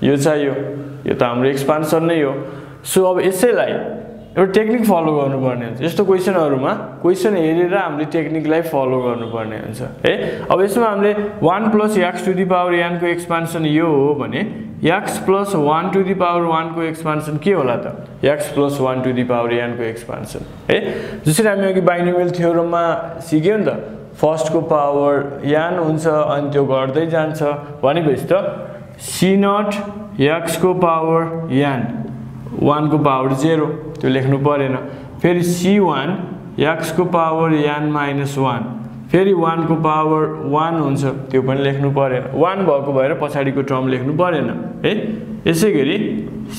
यो चाहियो यो त हाम्रो एक्सपान्सन नै हो सो अब यसैलाई एउटा टेक्निक फलो गर्नुपर्ने हुन्छ यस्तो क्वेशनहरुमा क्वेशन हेरेर हामीले टेक्निकलाई फलो गर्नुपर्ने हुन्छ है अब यसमा हामीले 1 plus x to the power n को एक्सपान्सन यो हो भने x plus 1 to the power 1 को एक्सपान्सन के होला त x plus 1 to the power n को एक्सपान्सन है जसरी हामी अघि बाइनोमियल थ्योरममा सिक्यौ नि त फर्स्ट को पावर n हुन्छ अनि त्यो गर्दै जान्छ भनेपछि त c0 x को पावर n 1 को पावर 0 त्यो लेख्नु परेन फेरि c1 x को पावर n minus 1 फेरि 1 को पावर 1 हुन्छ त्यो पनि लेख्नु परेन 1 भएको भएर पछाडीको टर्म लेख्नु परेन है यसैगरी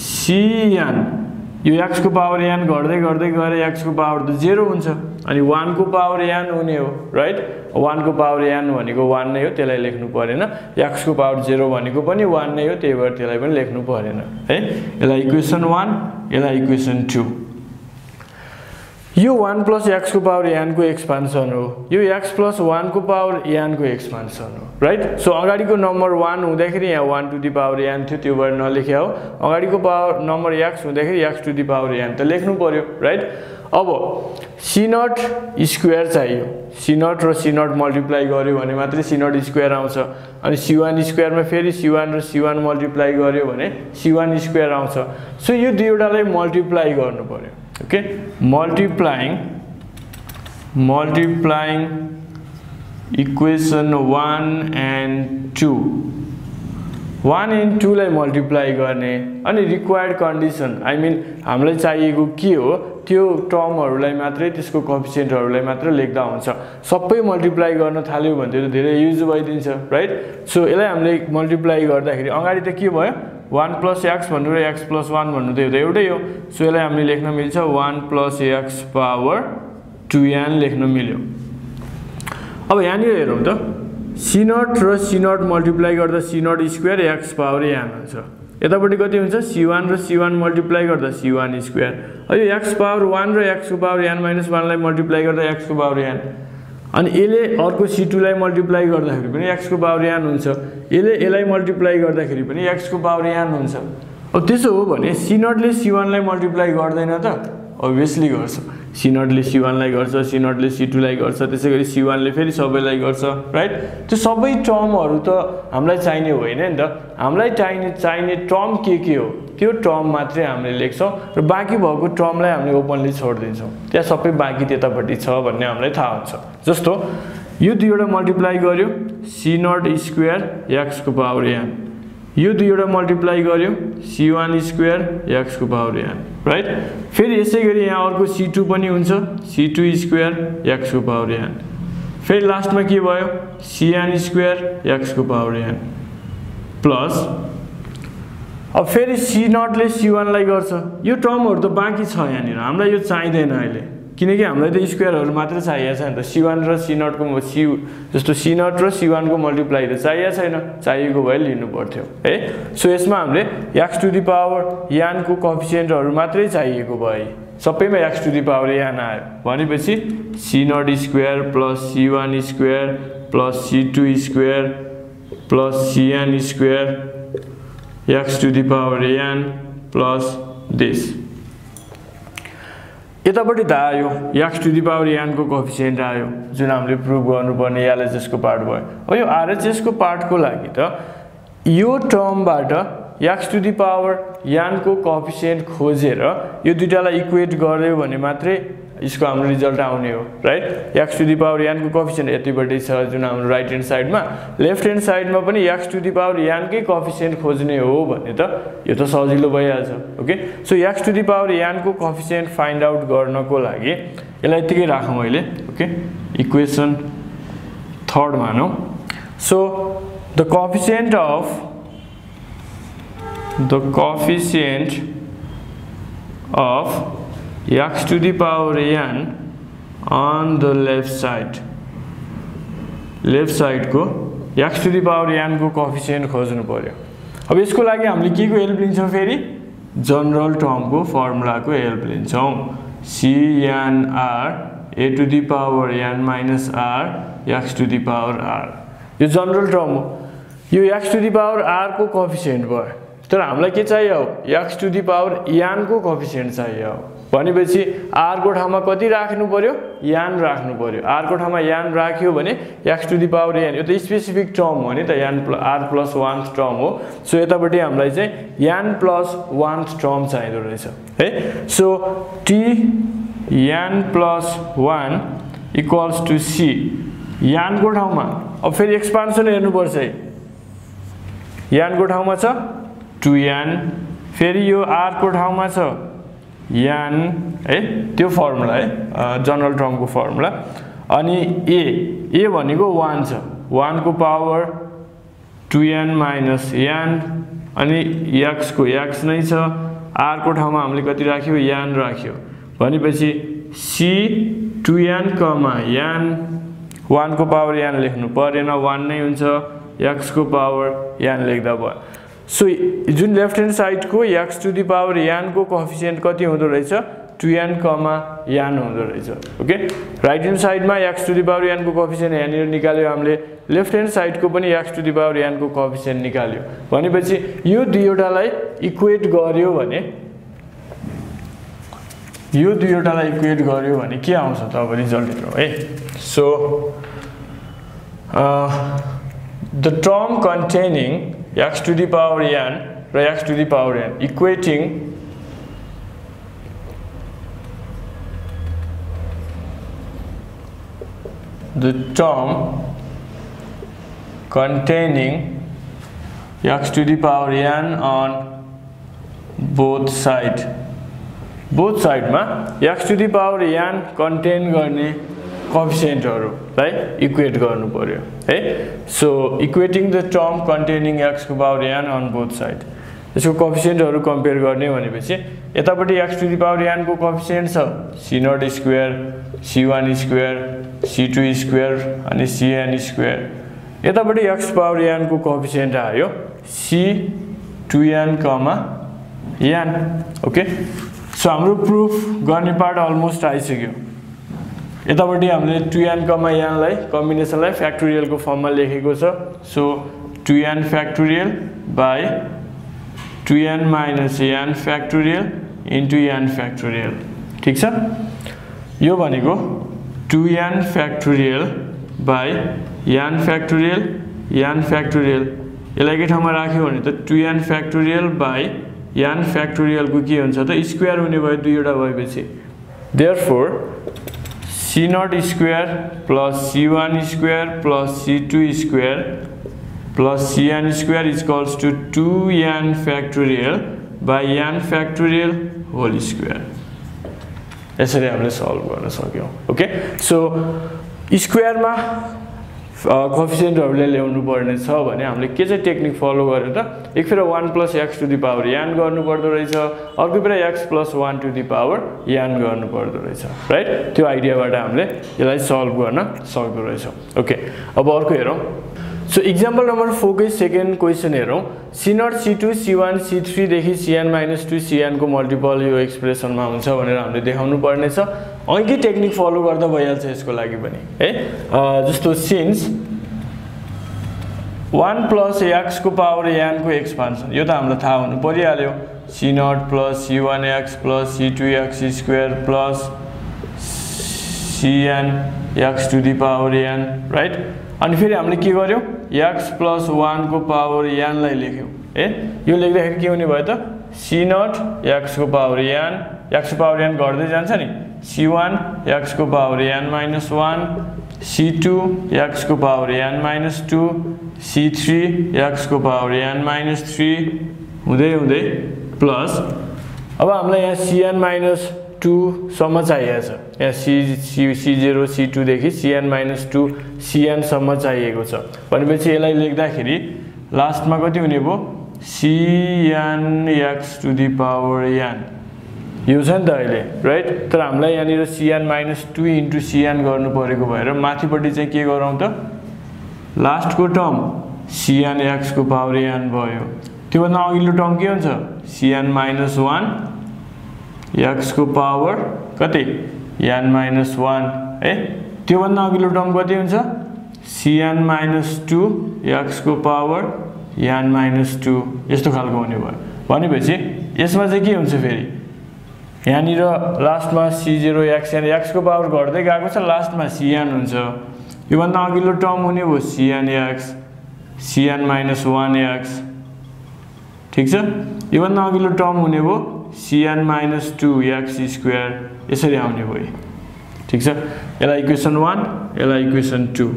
cn यो x को पावर n गर्दै गर्दै गएर x को पावर त 0 हुन्छ अनि 1 को पावर n हुने हो राइट 1 को पावर n भनेको 1 नै हो त्यसलाई लेख्नु परेन x को पावर 0 भनेको पनि 1 नै हो त्यही भएर त्यसलाई पनि लेख्नु परेन है यसलाई इक्वेसन 1 यसलाई इक्वेसन 2 यो 1 plus x को पावर n को एक्सपान्सन हो यो x plus 1 को पावर n को एक्सपान्सन हो राइट सो अगाडिको नम्बर 1 हुँदाखेरि यहाँ 1 to the power n थियो त्यो भएर नलेखे हो अगाडिको पावर नम्बर x हुँदाखेरि x to the power n त लेख्नु पर्यो राइट अब c0 स्क्वायर चाहियो c0 र c0 मल्टिप्लाई गर्यो भने मात्रै c0 स्क्वायर आउँछ अनि c1 स्क्वायर मा फेरि c1 र c1 मल्टिप्लाई गर्यो भने c1 स्क्वायर आउँछ सो यो दुईटालाई मल्टिप्लाई गर्नु पर्यो okay multiplying equation 1 and 2 1 and 2 लाई मल्टिप्लाई गर्ने अनि रिक्वायर्ड कन्डिसन आई मिन हामीलाई चाहिएको के हो त्यो टर्महरुलाई मात्रै त्यसको कोएफिसिएन्टहरुलाई मात्र लेख्दा हुन्छ सबै मल्टिप्लाई गर्न थाल्यो भने त्यो धेरै युज भइदिन्छ राइट सो यसलाई हामीले मल्टिप्लाई गर्दाखेरि अगाडि त के भयो 1 plus x भन्नु र x plus 1 भन्नु त एउटै हो सो यसलाई हामीले लेख्न मिल्छ 1 plus x power 2n लेख्न मिल्यो अब यहाँनिर हेरौँ त c0 र c0 मल्टिप्लाई गर्दा c0 square x power n हुन्छ यतापट्टि कति हुन्छ c1 र c1 मल्टिप्लाई गर्दा c1 स्क्वायर अब यो x power 1 र x को power n minus 1 लाई मल्टिप्लाई गर्दा x को power n अनि यसले अर्को c2 लाई मल्टिप्लाई गर्दाखेरि पनि x को पावर n हुन्छ यसले यसलाई मल्टिप्लाई गर्दाखेरि पनि x को पावर n हुन्छ अब त्यसो हो भने c0 ले c1 लाई मल्टिप्लाई गर्दैन त obviously गर्छ c0 ले c1 लाई गर्छ c0 ले c2 लाई गर्छ त्यसैगरी c1 ले फेरि सबैलाई गर्छ राइट त्यो सबै टर्महरु त हामीलाई चाहिने होइन नि त हामीलाई चाहिने टर्म के हो त्यो टर्म मात्रै हामीले लेख्छौं र बाँकी भएको टर्मलाई हामीले ओपनली छोड्दिन्छौं त्यहाँ सबै बाँकी त्यतापट्टि छ भन्ने हामीलाई थाहा हुन्छ जस्तो यो दुईवटा मल्टिप्लाई गर्यो c0 स्क्वायर x को पावर n यो दुईवटा मल्टिप्लाई गर्यो c1 स्क्वायर x को पावर n राइट फेरि यसैगरी यहाँ अर्को c2 पनि हुन्छ c2 स्क्वायर x को पावर n फेरि लास्टमा के भयो cn स्क्वायर x को पावर n प्लस अब फेरि c0 ले c1 लाई गर्छ यो टर्महरु त बाँकी छ यहाँनिर हामीलाई यो चाहिदैन अहिले किनकि हामीलाई त स्क्वायरहरु मात्र चाहिएको छ नि त c1 र c0 को जस्तो c0 र c1 को मल्टिप्लाई त चाहिएको छैन चाहिएको भए लिनु पर्थ्यो है सो यसमा हामीले x to the power n को कोएफिसिएन्टहरु मात्रै चाहिएको भए सबैमा x to the power n आयो भनेपछि c0 square plus c1 square plus c2 square plus cn square x to the power n plus this यतापट्टि त आयो x to the power n को कोएफिसिएन्ट आयो जुन हामीले प्रुभ गर्नुपर्ने LHS को पार्ट भयो अब यो RHS को पार्ट को लागि त यो टर्मबाट x to the power n को कोएफिसिएन्ट खोजेर यो दुईटालाई इक्वेट गर्यो भने मात्रै यसको हाम्रो रिजल्ट आउने हो right x to the power n को कोएफिसिएन्ट यतिपट्टि छ जुन हाम्रो राइट ह्यान्ड साइडमा लेफ्ट ह्यान्ड साइडमा पनि x to the power n कै कोएफिसिएन्ट खोज्ने हो भने त यो त सजिलो भइहाल्छ okay so x to the power n को कोएफिसिएन्ट फाइन्ड आउट गर्नको लागि यसलाई यतिकै राखौं अहिले ओके इक्वेसन थर्ड मानौ so the coefficient of x to the power n on the left side को x to the power n को कोएफिसिएन्ट खोज्नु पर्यो अब यसको लागि हामीले के को हेल्प लिन्छौं फेरि जनरल टर्म को फर्मुला को help लिन्छौं cnr a to the power n minus r x to the power r यो जनरल टर्म हो यो x to the power r को कोएफिसिएन्ट भयो तर हामीलाई के चाहियो x to the power n को कोएफिसिएन्ट चाहियो भनेपछि r को ठाउँमा कति राख्नु पर्यो n राख्नु पर्यो r को ठाउँमा n राख्यो भने x to the power n यो त स्पेसिफिक टर्म हो नि त r plus 1th टर्म हो सो यतापट्टि हामीलाई चाहिँ n plus 1th टर्म चाहिँदो रहेछ है so t n plus 1 equals to c n को ठाउँमा अब फेरि एक्सपान्सन हेर्नु पर्छ है n को ठाउँमा छ 2n फेरि यो r को ठाउँमा छ n है त्यो फर्मुला है जनरल टर्म को फर्मुला अनि a भनेको 1 छ 1 को पावर 2n minus n अनि x को x नै छ r को ठाउँमा हामीले कति राख्यो n राख्यो भनेपछि c 2n n 1 को पावर n लेख्नु परेन 1 नै हुन्छ x को पावर n लेख्दा भयो सो जुन लेफ्ट ह्यान्ड साइड को x to the power n को कोएफिसिएन्ट कति हुँदो रहेछ 2n n हुँदो रहेछ ओके राइट ह्यान्ड साइडमा x to the power n को कोएफिसिएन्ट यहाँनिर निकाल्यो हामीले लेफ्ट ह्यान्ड साइड को पनि x to the power n को कोएफिसिएन्ट निकाल्यो भनेपछि यो दुईवटालाई इक्वेट गर्यो भने के आउँछ त अब रिजल्ट हेरौँ है so the term containing x to the power n र x to the power n equating the term containing x to the power n on both side मा x to the power n contain गर्ने कोएफिसिएन्टहरुलाई equate गर्नु पर्यो है so equating the term containing x को power n on both side यसको कोएफिसिएन्टहरु compare गर्ने भनेपछि यतापटि x to the power n को कोएफिसिएन्ट छ c0 square c1 square c2 square अनि cn स्क्वायर यतापटि x पावर n को कोएफिसिएन्ट आयो c2n n ओके सो हाम्रो प्रुफ गर्ने पार्ट अलमोस्ट आइसक्यो यतापट्टि हामीले 2n, n लाई कम्बिनेसनलाई फ्याक्टोरियल को फर्ममा लेखेको छ so 2n factorial by 2n minus n factorial into n factorial ठीक छ यो भनेको 2n factorial by n factorial यसलाई के ठाउँमा राख्यो भने त 2n factorial by n factorial को के हुन्छ त स्क्वायर हुने भयो दुईवटा भएपछि therefore c0 square plus c1 square plus c2 square plus cn square equals to 2n factorial by n factorial whole square यसरी हामीले सल्भ गर्न सक्यौं ओके सो स्क्वायरमा कोएफिसिएन्टहरुले ल्याउनु पर्ने छ भने हामीले के चाहिँ टेक्निक फलो गर्यो त एक फेर 1 + x to the power n गर्नु पर्दो रहेछ अर्को फेर x + 1 to the power n गर्नु पर्दो रहेछ राइट त्यो आइडियाबाट हामीले यसलाई सल्भ गर्न सक्दो रहेछ ओके अब अर्को हेरौं सो एक्जाम्पल नम्बर 4 को सेकेन्ड क्वेशन हेरौं c0 c2 c1 c3 देखि cn - 2 cn को मल्टिपल यो एक्सप्रेसनमा हुन्छ भनेर हामीले देखाउनु पर्ने छ अघि टेक्निक फलो गर्दा भइहाल्छ यसको लागि पनि है जस्तो सिन्स 1 + x को पावर n को एक्सपान्सन यो त हामीलाई थाहा हुनु परिहाल्यो c0 + c1x + c2x square plus cn x to the power n right अनि फेरि हामीले के गर्यौ x + 1 को पावर n लाई लेख्यौ ए यो लेख्दाखेरि के हुने भयो त c0 x को पावर n x को पावर n गर्दै जान्छ नि c1 x को पावर n - 1 c2 x को पावर n - 2 c3 x को पावर n - 3 हुँदै हुँदै प्लस अब हामीलाई यहाँ cn - 2 सम्म चाहिएको छ यहाँ c0 c2 देखि cn - 2 cn सम्म चाहिएको छ भनेपछि यसलाई लेख्दाखेरि लास्टमा कति हुने भयो cn x to the power n यो छ नि त अहिले राइट तर हामीलाई यहाँ cn - 2 इन्टु cn गर्नु परेको भएर माथिपट्टि चाहिँ के गरौँ त लास्टको टर्म cn x को पावर n भयो त्यो भन्दा अघिल्लो टर्म के हुन्छ cn - 1 x को पावर कति n - 1 है त्यो भन्दा अघिल्लो टर्म कति हुन्छ cn - 2 x को पावर n - 2 यस्तो खालको हुने भयो भनेपछि यसमा चाहिँ के हुन्छ फेरि यहाँ लास्टमा c0 x को पावर घट्दै गएको छ लास्टमा cn हुन्छ यो भन्दा अघिल्लो टर्म हुने भयो cn x cn - 1x ठीक छ यो भन्दा अघिल्लो टर्म हुने भयो cn - 2 x स्क्वायर यसरी आउने भयो ठीक छ यसलाई इक्वेसन 1 यसलाई इक्वेसन 2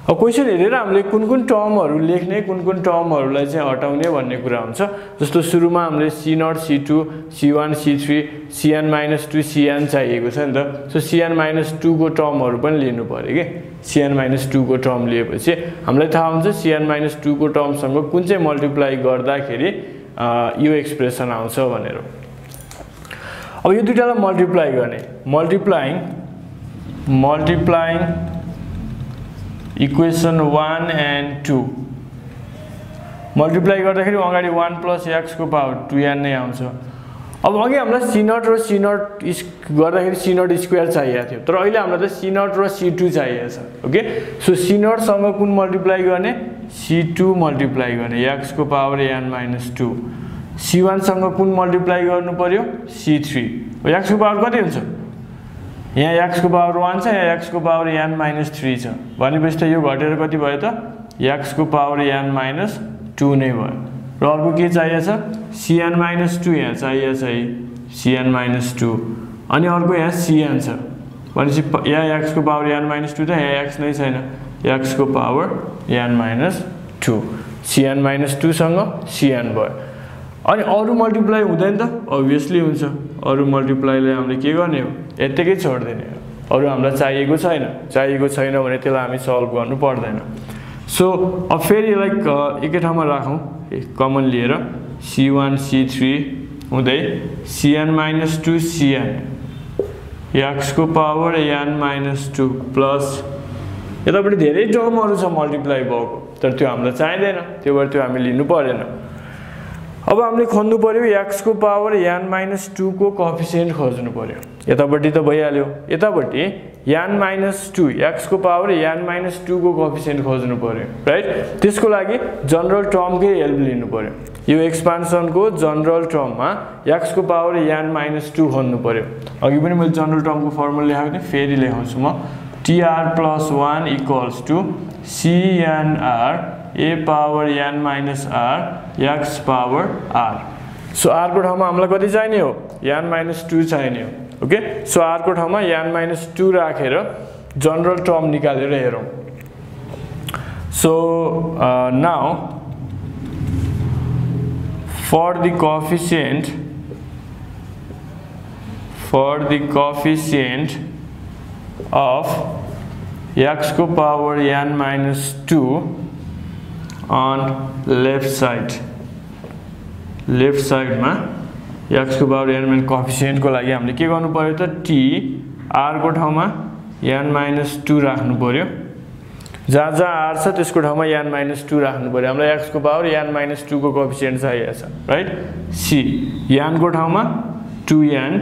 अब क्वेशन हेरेर हामीले कुन टर्महरु लेख्ने कुन टर्महरुलाई चाहिँ हटाउने भन्ने कुरा हुन्छ जस्तो सुरुमा हामीले c0 c2 c1 c3 cn - 2 cn चाहिएको छ नि त सो cn - 2 को टर्महरु पनि लिनु पर्यो के cn - 2 को टर्म लिएपछि हामीलाई थाहा हुन्छ cn - 2 को टर्मसँग कुन चाहिँ मल्टिप्लाई गर्दाखेरि यो एक्सप्रेसन आउँछ भनेर अब यो दुईटालाई मल्टिप्लाई गर्ने मल्टिप्लाइङ इक्वेसन 1 and 2 मल्टिप्लाई गर्दाखेरि अगाडि 1 + x को पावर 2n नै आउँछ अब अघि हामीलाई c0 र c0 गर्दाखेरि c0 स्क्वायर चाहिएको थियो तर अहिले हामीलाई त c0 र c2 चाहिएको छ ओके सो c0 सँग कुन मल्टिप्लाई गर्ने c2 मल्टिप्लाई गर्ने x को पावर n - 2 c1 सँग कुन मल्टिप्लाई गर्नु पर्यो c3 x को पावर कति हुन्छ यहाँ x को पावर 1 छ यहाँ x को पावर n - 3 छ भनेपछि त यो घटेर कति भयो त x को पावर n - 2 नै भयो र अर्को के चाहिएको छ cn - 2 यहाँ चाहिएको छ cn - 2 अनि अर्को यहाँ cn छ भनेपछि यहाँ x को पावर n - 2 त यहाँ x नै छैन x को पावर n - 2 cn - 2 सँग cn भयो अनि अरु मल्टिप्लाई हुँदैन त obviously हुन्छ अरु मल्टिप्लाईले हामीले के गर्ने हो यतिकै छोड्दिने हो अरु हामीलाई चाहिएको छैन भने त्यसलाई हामी सल्भ गर्नु पर्दैन सो अब फेरि यसलाई एकै ठाउँमा राखौं कमन लिएर c1 c3 हुँदै cn - 2 cn x को पावर n - 2 प्लस यतापट्टि धेरै टर्महरु छ मल्टिप्लाई भएको तर त्यो हामीलाई चाहिदैन त्यो भएर त्यो हामी लिनु पर्दैन अब हामीले खोज्नु पर्यो x को पावर n-2 को कोएफिसिएन्ट खोज्नु पर्यो यतापट्टि त भइहाल्यो यतापट्टि n-2 x को पावर n-2 को कोएफिसिएन्ट खोज्नु पर्यो राइट त्यसको लागि जनरल टर्मकै हेल्प लिनु पर्यो यो एक्सपान्सन को जनरल टर्ममा x को पावर n-2 खोज्नु पर्यो अघि पनि मैले जनरल टर्मको फर्मुला लेखेको थिएँ फेरि लेखाउँछु म tr+1 equals to cnr a power n-r x power r so r को ठाउँमा हामीलाई कति चाहिने हो n-2 चाहिने हो ओके सो r को ठाउँमा n-2 राखेर जनरल टर्म निकालेर हेरौं so now for the coefficient of x को power n-2 on left side मा x को power n कोएफिसिएन्ट को लागि हामीले के गर्नु पर्यो त t r को ठाउँमा n-2 राख्नु पर्यो जहाँ जहाँ r छ त्यसको ठाउँमा n-2 राख्नु पर्यो हामीलाई x को पावर n-2 को कोएफिसिएन्ट चाहिएको छ राइट c n को ठाउँमा 2n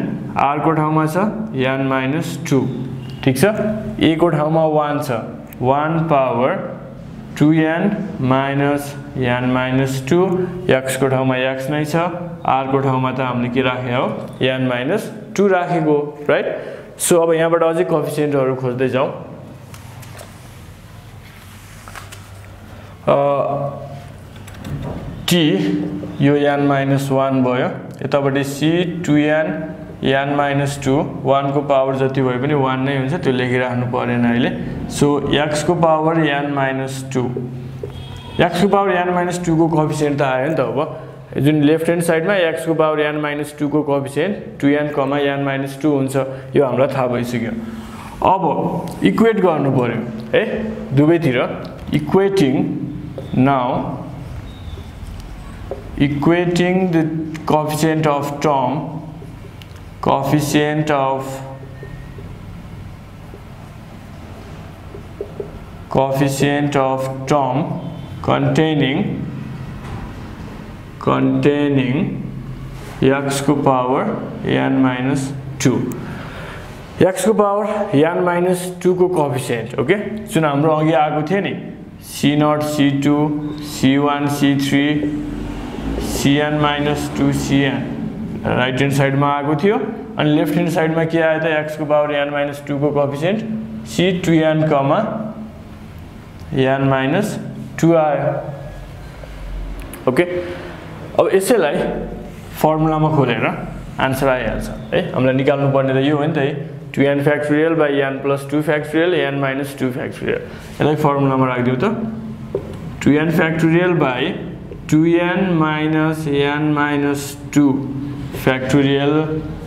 r को ठाउँमा छ n-2 ठीक छ a को ठाउँमा 1 छ 1 power 2n minus n-2 x को ठाउँमा x नै छ r को ठाउँमा त हामीले के राखे हो n-2 राखेको राइट सो अब यहाँबाट अझै कोएफिसिएन्टहरु खोज्दै जाउँ t यो n-1 भयो यतापटि c 2n n-2 1 को पावर जति भए पनि 1 नै हुन्छ त्यो लेखिराख्नु पर्दैन अहिले सो x को पावर n-2 x को पावर n-2 को कोएफिसिएन्ट त आयो नि त अब जुन लेफ्ट ह्यान्ड साइडमा x को पावर n-2 को कोएफिसिएन्ट 2n, n-2 हुन्छ यो हामीलाई थाहा भइसक्यो अब इक्वेट गर्नु पर्यो है दुवैतिर equating the coefficient of term containing x को power n-2 x को पावर n-2 को कोएफिसिएन्ट ओके जुन हाम्रो अघि आएको थियो नि c0 c2 c1 c3 cn-2 cn right hand साइडमा आएको थियो अनि लेफ्ट ह्यान्ड साइडमा के आयो त x को पावर n-2 को कोएफिसिएन्ट c2n, n-2 आयो ओके अब यसैलाई फर्मुलामा खोलेर आन्सर आइहाल्छ है हामीलाई निकाल्नु पर्ने त यो हो नि त 2n factorial by n plus 2 factorial n-2 factorial यसलाई फर्मुलामा राख्दियौ त 2n factorial by 2n minus n-2 factorial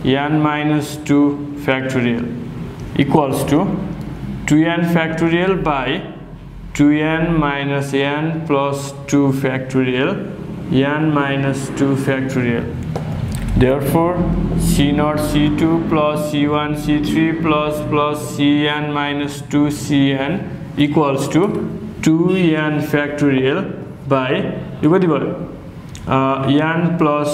n-2 factorial equals to 2n factorial by 2n minus n plus 2 factorial n-2 factorial therefore c0 c2 plus c1 c3 plus cn-2 cn equals to 2n factorial by यो कति भयो n plus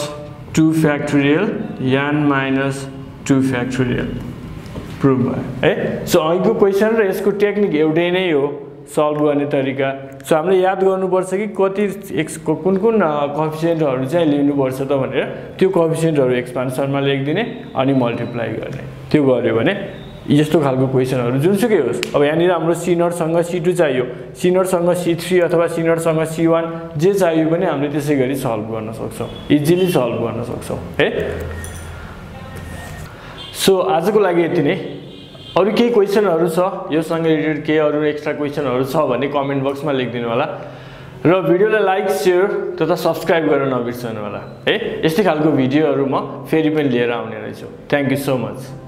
2 factorial n-2 factorial prove भयो है so अघिको question र यसको technique एउटै नै हो सल्भ गर्ने तरिका सो हामीले याद गर्नुपर्छ कि कति x को कुन कोएफिसिएन्टहरु चाहिँ लिनुपर्छ त भनेर त्यो कोएफिसिएन्टहरु एक्सपान्सनमा लेखिदिने अनि मल्टिप्लाई गर्ने त्यो गर्यो भने यस्तो खालको क्वेशनहरु जुनसुकै होस् अब यहाँनिर हाम्रो c0 सँग c2 चाहियो c0 सँग c3 अथवा c0 सँग c1 जे चाहियो पनि हामीले त्यसै गरी सल्भ गर्न सक्छौं इजिली सल्भ गर्न सक्छौं है सो आजको लागि यति नै अरु केही क्वेशनहरु छ यो सँग रिलेटेड के अरु एक्स्ट्रा क्वेशनहरु छ भने कमेन्ट बक्समा लेखिदिनु होला र भिडियोलाई लाइक शेयर तथा सब्स्क्राइब गर्न नबिर्सनु होला है यस्तै खालको भिडियोहरु म फेरि पनि लिएर आउने रहेछु थ्यांक यू सो मच